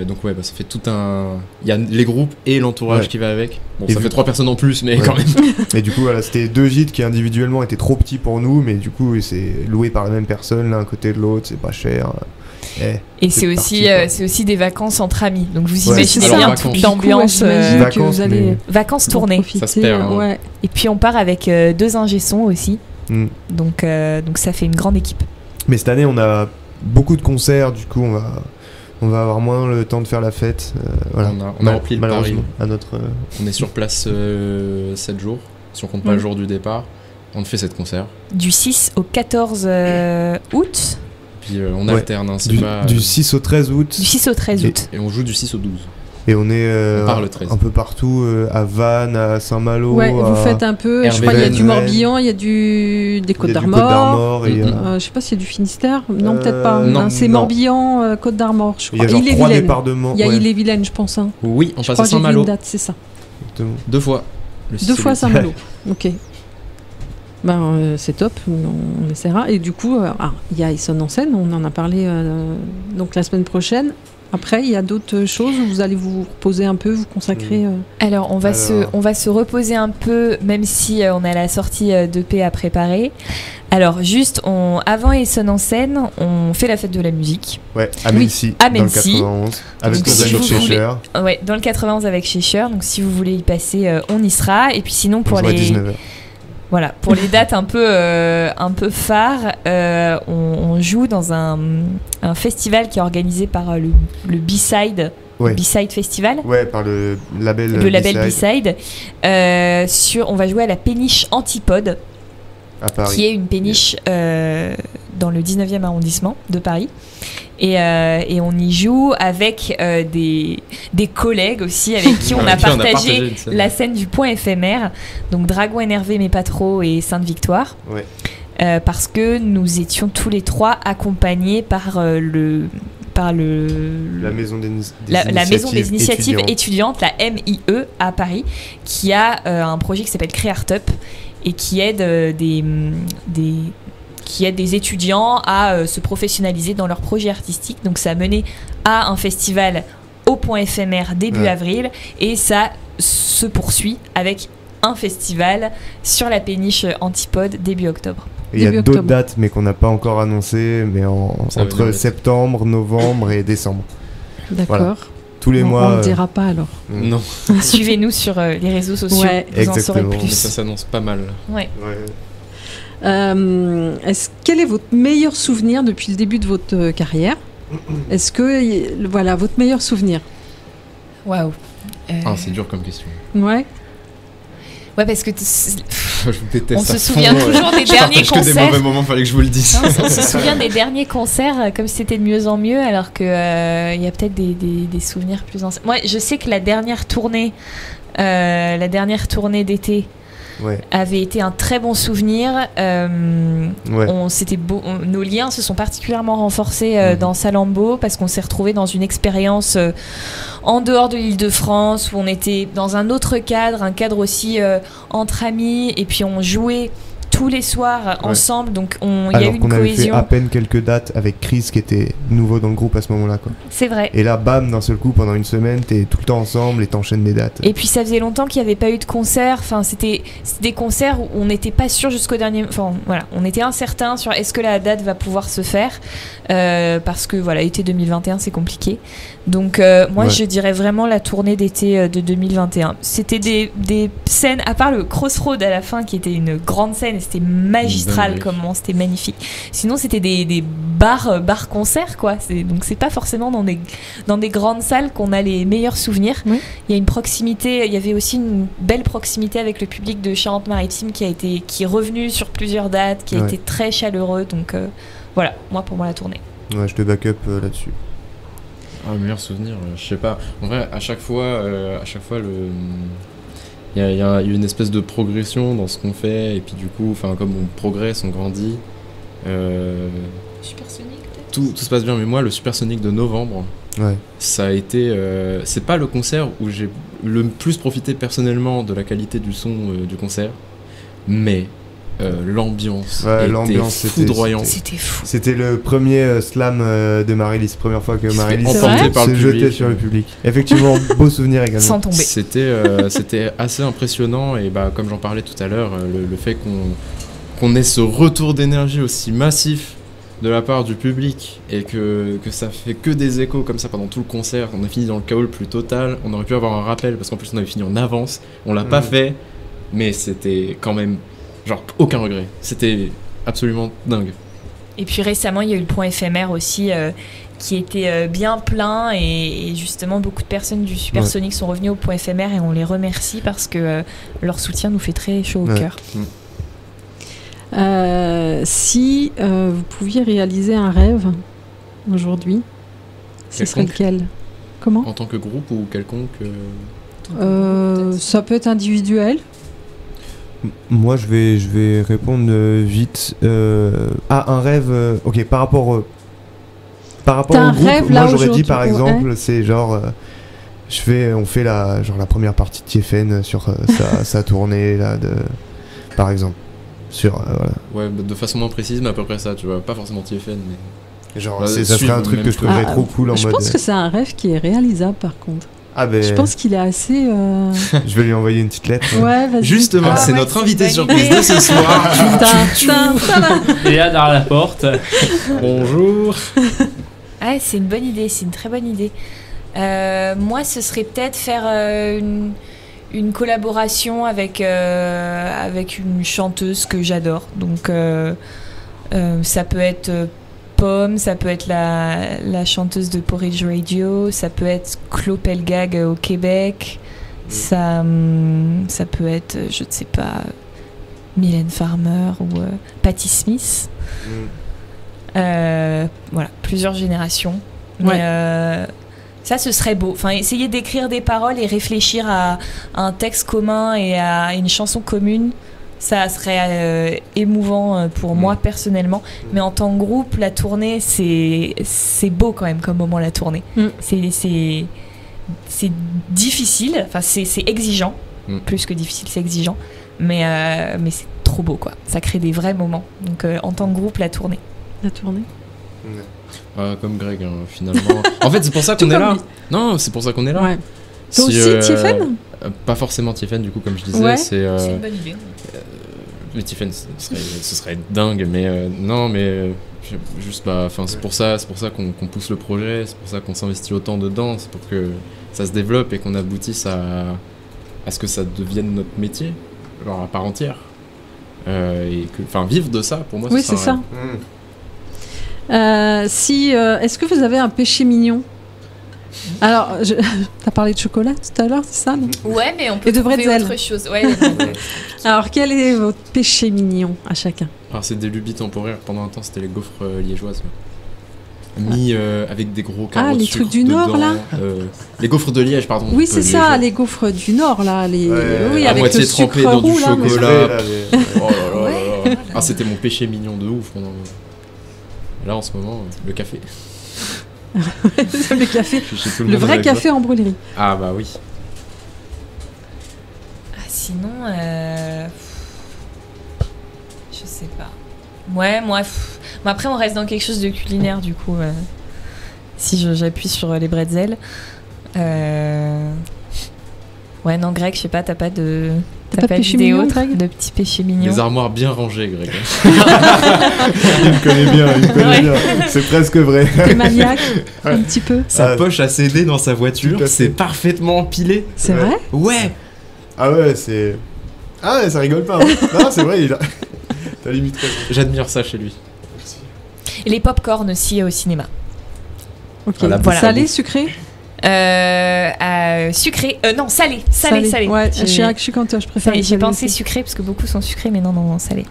donc ouais, bah, ça fait tout un... Il y a les groupes et l'entourage Ouais. qui va avec. Bon, Et ça vu- fait 3 personnes en plus, mais Ouais. quand même. Et du coup, voilà, c'était 2 gîtes qui individuellement étaient trop petits pour nous. Mais du coup, c'est loué par la même personne, l'un à côté de l'autre. C'est pas cher. Et C'est c'est parti, aussi, quoi. c'est aussi des vacances entre amis. Donc vous Ouais, imaginez alors, bien vacances. toute l'ambiance. J'imagine Vacances, que vous allez mais- Vacances tournées. Ça se perd, hein. Ouais. Et puis on part avec 2 ingé-sons aussi. Mm. Donc ça fait une grande équipe. Mais cette année, on a beaucoup de concerts. Du coup, on va avoir moins le temps de faire la fête. Voilà. On a rempli le Paris. Malheureusement, à notre. On est sur place 7 jours, si on compte pas le jour du départ. On fait 7 concerts. Du 6 au 14 août. Puis on Ouais. alterne, hein, c'est Du, pas... du 6 au 13 août. Du 6 au 13 août. Et on joue du 6 au 12. Et on est On part le 13. un peu partout, à Vannes, à Saint-Malo. Ouais, à... vous faites un peu, je Hervé crois qu'il y a du Vennes. Morbihan, il y a des il y a Côtes du d'Armor. Côte-d'Armor. Et, Mhm. Je sais pas s'il y a du Finistère. Non, Euh, peut-être pas. non, Hein, c'est non. Morbihan, Côte d'Armor, je il y crois. a genre 3 Ille-et-Vilaine. départements. Il y a ouais, Ille-et-Vilaine, je pense. Hein. Oui, on Je passe crois à que j'ai vu Saint-Malo. une date, c'est ça. exactement. 2 fois. Le 6 Deux et fois le 8. Saint-Malo. Ok. Ben, c'est top, on essaiera. Et du coup, il y a Essonne en scène, on en a parlé donc la semaine prochaine. Après, il y a d'autres choses où vous allez vous reposer un peu, vous consacrer. Alors on va se reposer un peu, même si on a la sortie d'EP à préparer. Alors juste, avant Essonne en scène, on fait la fête de la musique. Ouais, à Oui, Mency, à dans le Mency. 91, avec Donc, nos si amis vous de chez voulez- Cher. Ouais, dans le 91 avec Cheshire. Donc si vous voulez y passer, on y sera. Et puis sinon pour On joue à les 19h. Voilà, pour les dates un peu phares, on joue dans un festival qui est organisé par le B-Side, Ouais. B-Side Festival, Ouais, par le label le label B-Side B-Side. On va jouer à la péniche Antipode, à Paris. qui est une péniche dans le 19e arrondissement de Paris. Et on y joue avec des collègues aussi, avec qui on a Avec qui partagé une scène. la scène du Point éphémère, donc Dragon énervé mais pas trop et Sainte-Victoire. Ouais. Parce que nous étions tous les 3 accompagnés par La maison des, la maison des initiatives étudiantes. étudiantes, la MIE à Paris, qui a un projet qui s'appelle Créartup et qui aide des étudiants à se professionnaliser dans leurs projets artistiques. Donc ça a mené à un festival au Point éphémère début Ouais. avril et ça se poursuit avec un festival sur la péniche Antipode début octobre. Et il y a Début d'autres octobre. dates, mais qu'on n'a pas encore annoncées, mais Ça va entre venir vite. septembre, novembre et décembre. D'accord. Voilà. Tous les on mois. ne le dira pas alors. Non, Suivez-nous sur les réseaux sociaux, Ouais. vous en saurez Exactement. mais plus. ça s'annonce pas mal. Ouais. Ouais. Quel est votre meilleur souvenir depuis le début de votre carrière? Est-ce que voilà votre meilleur souvenir? Waouh. Ah, c'est dur comme question. Ouais. Ouais, parce que Je vous déteste. on se à fond, souvient toujours des Je derniers partage que des concerts. mauvais moments, fallait que je vous le dise. Non, on se souvient des derniers concerts comme si c'était de mieux en mieux, alors que il y a peut-être des souvenirs plus anciens. Moi, je sais que la dernière tournée d'été Ouais. avait été un très bon souvenir. Ouais. Nos liens se sont particulièrement renforcés Mhm. dans Salambo parce qu'on s'est retrouvés dans une expérience en dehors de l'Île-de-France où on était dans un autre cadre, un cadre aussi entre amis, et puis on jouait tous les soirs ensemble, donc il y a eu Alors une qu'on avait fait cohésion. à peine quelques dates avec Chris qui était nouveau dans le groupe à ce moment-là, quoi. C'est vrai. Et là, bam, d'un seul coup, pendant une semaine, t'es tout le temps ensemble et t'enchaînes des dates. Et puis ça faisait longtemps qu'il n'y avait pas eu de concert. Enfin, c'était des concerts où on n'était pas sûr jusqu'au dernier. Enfin, voilà, on était incertain sur est-ce que la date va pouvoir se faire parce que voilà, été 2021 c'est compliqué. Donc moi Ouais. je dirais vraiment la tournée d'été de 2021. C'était des scènes à part le Crossroad à la fin qui était une grande scène. c'était magistral, Dingue. comment c'était magnifique. Sinon, c'était des bars-concerts, quoi. Donc, c'est pas forcément dans des grandes salles qu'on a les meilleurs souvenirs. Oui. Il y a une proximité, il y avait aussi une belle proximité avec le public de Charente-Maritime qui est revenu sur plusieurs dates, qui a été très chaleureux. Donc, voilà, pour moi, la tournée. Ouais, je te back up là-dessus. Ah, meilleur souvenir, je sais pas. En vrai, à chaque fois, il y a une espèce de progression dans ce qu'on fait, et puis du coup, comme on progresse, on grandit. Supersonique, peut-être. Tout se passe bien, mais moi, le Supersonique de novembre, ça a été. C'est pas le concert où j'ai le plus profité personnellement de la qualité du son du concert, mais l'ambiance était foudroyante. C'était fou. C'était le premier slam de Marylis, première fois que Marylis emporté par se le jetait public. sur le public. Effectivement, beau souvenir également. Sans tomber. C'était assez impressionnant, et comme j'en parlais tout à l'heure, le fait qu'on ait ce retour d'énergie aussi massif de la part du public, et que ça fait que des échos comme ça pendant tout le concert. On a fini dans le chaos le plus total. On aurait pu avoir un rappel parce qu'en plus on avait fini en avance, on l'a pas fait, mais c'était quand même aucun regret. C'était absolument dingue. Et puis récemment, il y a eu le point éphémère aussi qui était bien plein, et justement beaucoup de personnes du Supersonic sont revenues au point éphémère, et on les remercie parce que leur soutien nous fait très chaud au cœur. Si vous pouviez réaliser un rêve aujourd'hui, ce serait lequel? Comment? En tant que groupe ou quelconque Ça peut être individuel. Moi, je vais répondre vite. Un rêve. Ok, par rapport au groupe, moi j'aurais dit par exemple, c'est on fait la première partie de TFN sur sa tournée là, par exemple. Voilà. Ouais, de façon moins précise, mais à peu près ça, tu vois. Pas forcément TFN, mais. Ça serait un truc que je trouverais trop cool en je mode. Je pense que c'est un rêve qui est réalisable par contre. Je pense qu'il est assez. Je vais lui envoyer une petite lettre. Ouais, vas-y. Justement, c'est notre invité surprise de ce soir. Léa derrière la porte. Bonjour. Ah, c'est une bonne idée, c'est une très bonne idée. Moi, ce serait peut-être faire une collaboration avec une chanteuse que j'adore. Donc, ça peut être Pomme, ça peut être la chanteuse de Porridge Radio, ça peut être Claude Pelgag au Québec, ça peut être, je ne sais pas, Mylène Farmer ou Patti Smith. Voilà, plusieurs générations. Mais ça, ce serait beau. Enfin, essayer d'écrire des paroles et réfléchir à un texte commun et à une chanson commune, ça serait émouvant pour moi personnellement. Mais en tant que groupe, la tournée, c'est beau quand même comme moment, la tournée. C'est difficile, enfin c'est exigeant, plus que difficile, c'est exigeant. Mais c'est trop beau, quoi. Ça crée des vrais moments. Donc en tant que groupe, la tournée. La tournée. Comme Greg, finalement. En fait, c'est pour ça qu'on est là. Non, c'est pour ça qu'on est là. Ouais. Toi aussi, TFN pas forcément TFN, du coup, comme je disais. C'est une bonne idée. Le TFN, ce serait dingue, mais non, mais juste, c'est pour ça qu'on pousse le projet, c'est pour ça qu'on s'investit autant dedans, c'est pour que ça se développe et qu'on aboutisse à ce que ça devienne notre métier, genre à part entière. Et que, vivre de ça, pour moi, oui, c'est ça. Est-ce que vous avez un péché mignon? Alors, t'as parlé de chocolat tout à l'heure, c'est ça, non? Ouais, mais on peut trouver autre chose. Ouais, alors, quel est votre péché mignon à chacun? Alors, c'est des lubies temporaires. Pendant un temps, c'était les gaufres liégeoises. Avec des gros carreaux de les sucre trucs du dedans, Nord, là. Les gaufres de Liège, pardon. Oui, c'est ça, les gaufres du Nord, là. Oui, à avec moitié le trempées sucre dans roux, du là, chocolat. Oh là là. Ah, c'était mon péché mignon de ouf. Là, en ce moment, le café. Le café. Le vrai café en brûlerie. Ah bah oui. Sinon, je sais pas. Ouais, moi. Mais après, on reste dans quelque chose de culinaire, du coup. Si j'appuie sur les bretzels. Ouais, non, Greg, je sais pas, t'as pas de. T'as pas péché d'idée mignon, autre, Greg de petits péchés mignons. Les armoires bien rangées, Greg. Il me connaît bien, c'est presque vrai. T'es maniaque, un petit peu. Sa poche à CD dans sa voiture, c'est parfaitement empilé. C'est vrai? Ouais. Ah ouais, ça rigole pas. Hein. Non, c'est vrai, T'as limite raison. J'admire ça chez lui. Et les pop-corn aussi au cinéma. Ok. Voilà. Salé, sucré. Sucré. Non, salé. Salé. Ouais, je suis comme toi, je préfère. J'ai pensé sucré parce que beaucoup sont sucrés, mais non, salé.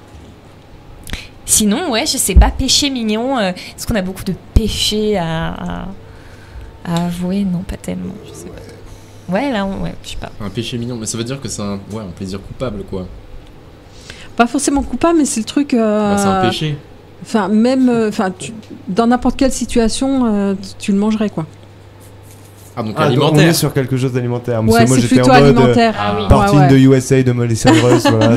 Sinon, ouais, je sais pas, péché mignon. Est-ce qu'on a beaucoup de péchés à avouer? Non, pas tellement. Je sais pas. Ouais, là, je sais pas. Un péché mignon, mais ça veut dire que c'est un plaisir coupable, quoi. Pas forcément coupable, mais c'est le truc. C'est un péché. Enfin, même, dans n'importe quelle situation, tu le mangerais, quoi. Ah, donc On alimentaire. est sur quelque chose d'alimentaire. Ouais, Moi, c'est j'étais plutôt en mode alimentaire. partie Ouais. de USA de Molly Cyrus. Voilà,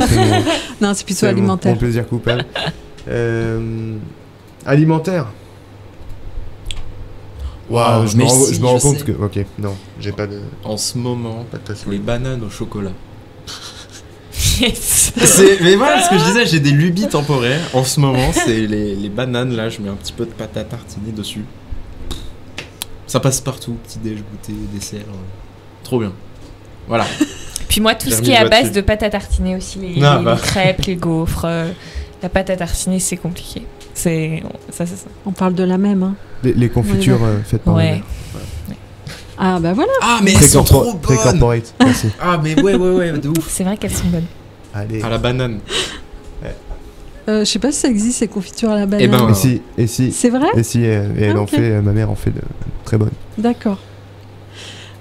Non, c'est plutôt c'est alimentaire. mon plaisir coupable. Alimentaire. Waouh, je me rends compte que. Ok, non, j'ai pas de. En ce moment, Pas de tasse. les bananes au chocolat. Yes. Mais voilà ce que je disais, j'ai des lubies temporaires. En ce moment, c'est les bananes là, je mets un petit peu de pâte à tartiner dessus. Ça passe partout, petit déj, goûter, dessert. Trop bien. Voilà. Puis moi, tout J'ai ce remis qui est le à doigt base dessus. de pâte à tartiner aussi, les crêpes, les gaufres. La pâte à tartiner, c'est compliqué. C'est ça. On parle de la même, hein. Les confitures faites par Ouais. Ah, bah voilà. Ah, mais Très, elles sont trop très bonnes. corporate. Merci. Ah, mais ouais, de ouf. C'est vrai qu'elles sont bonnes. Allez. À la banane. Je sais pas si ça existe, ces confitures à la banane. Eh ben, Et si. C'est vrai? Et si, et elle Ah, en ok. fait, ma mère en fait de très bonnes. D'accord.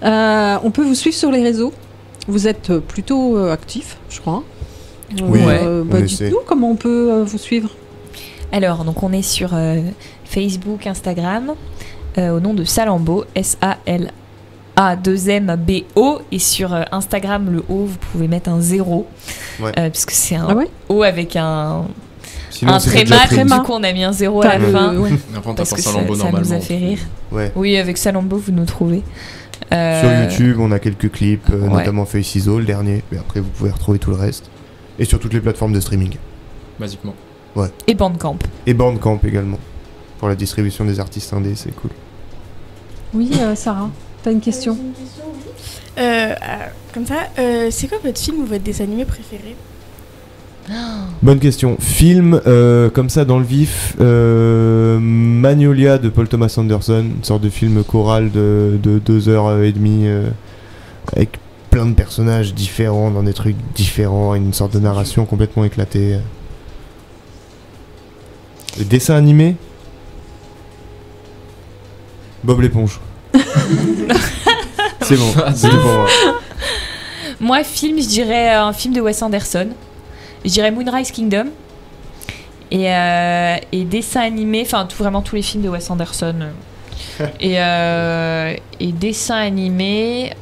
On peut vous suivre sur les réseaux. Vous êtes plutôt actif, je crois. Oui, on essaie. dites-nous comment on peut vous suivre. Alors, donc on est sur Facebook, Instagram, au nom de Salambo, SALA2MBO, et sur Instagram, le O, vous pouvez mettre un 0, Ouais. puisque c'est un Ah ouais? O avec un Sinon, c'est tréma, déjà du pris. coup on a mis un 0 à la Enfin, fin, ouais. Après, on parce tape que ça ça, Lambeau ça normalement. nous a fait rire. Ouais. Oui, avec Salambo, vous nous trouvez. Sur YouTube, on a quelques clips, ouais. notamment Face ISO, le dernier. Mais après, vous pouvez retrouver tout le reste. Et sur toutes les plateformes de streaming. Basiquement. Et Bandcamp. Et Bandcamp également. Pour la distribution des artistes indés, c'est cool. Oui, Sarah, t'as une question? J'ai une question, oui. Comme ça, c'est quoi votre film ou votre dessin animé préféré? Bonne question. Film, comme ça dans le vif, Magnolia de Paul Thomas Anderson, une sorte de film choral de 2h30 avec plein de personnages différents dans des trucs différents, une sorte de narration complètement éclatée. Le dessin animé, Bob l'éponge. C'est bon, c'est tout pour moi. Moi, film, je dirais un film de Wes Anderson. Je dirais Moonrise Kingdom. Et dessin animé, enfin vraiment tous les films de Wes Anderson. Et dessin animé.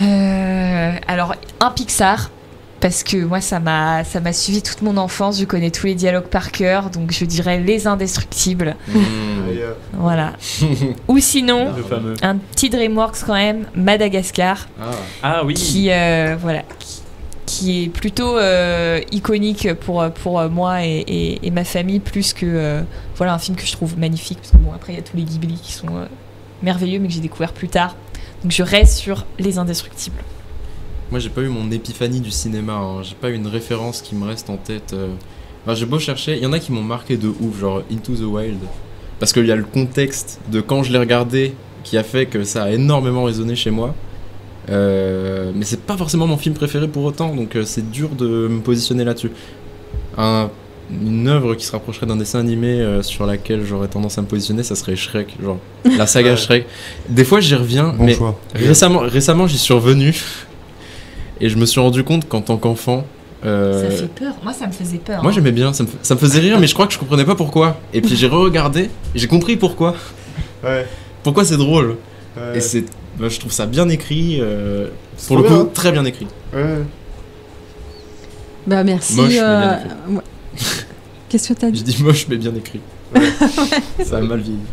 Alors, un Pixar. Parce que moi, ça m'a suivi toute mon enfance. Je connais tous les dialogues par cœur. Donc, je dirais Les Indestructibles. Voilà. Ou sinon, Le fameux. un petit DreamWorks quand même, Madagascar. Ah oui. Qui est plutôt iconique pour moi et ma famille, plus que voilà, un film que je trouve magnifique, parce que bon, après il y a tous les Ghibli qui sont merveilleux mais que j'ai découvert plus tard, donc je reste sur Les Indestructibles. Moi, j'ai pas eu mon épiphanie du cinéma, hein. J'ai pas eu une référence qui me reste en tête. Enfin, j'ai beau chercher, il y en a qui m'ont marqué de ouf, genre Into the Wild, parce qu'il y a le contexte de quand je l'ai regardé qui a fait que ça a énormément résonné chez moi. Mais c'est pas forcément mon film préféré pour autant, donc c'est dur de me positionner là-dessus. Une œuvre qui se rapprocherait d'un dessin animé sur laquelle j'aurais tendance à me positionner, ça serait Shrek, genre la saga Shrek. Des fois j'y reviens, Bon mais choix. récemment j'y suis revenu et je me suis rendu compte qu'en tant qu'enfant, Ça fait peur, moi ça me faisait peur. moi j'aimais bien, ça me faisait rire, mais je crois que je comprenais pas pourquoi. Et puis j'ai re-regardé et j'ai compris pourquoi. Ouais. Pourquoi c'est drôle. Ouais. Et je trouve ça bien écrit, C'est pour le trop coup bien. très bien écrit. Ouais. Bah merci. Moche, mais bien écrit. ouais. Qu'est-ce que t'as Je dit? dis moche mais bien écrit. Ça a mal vieilli.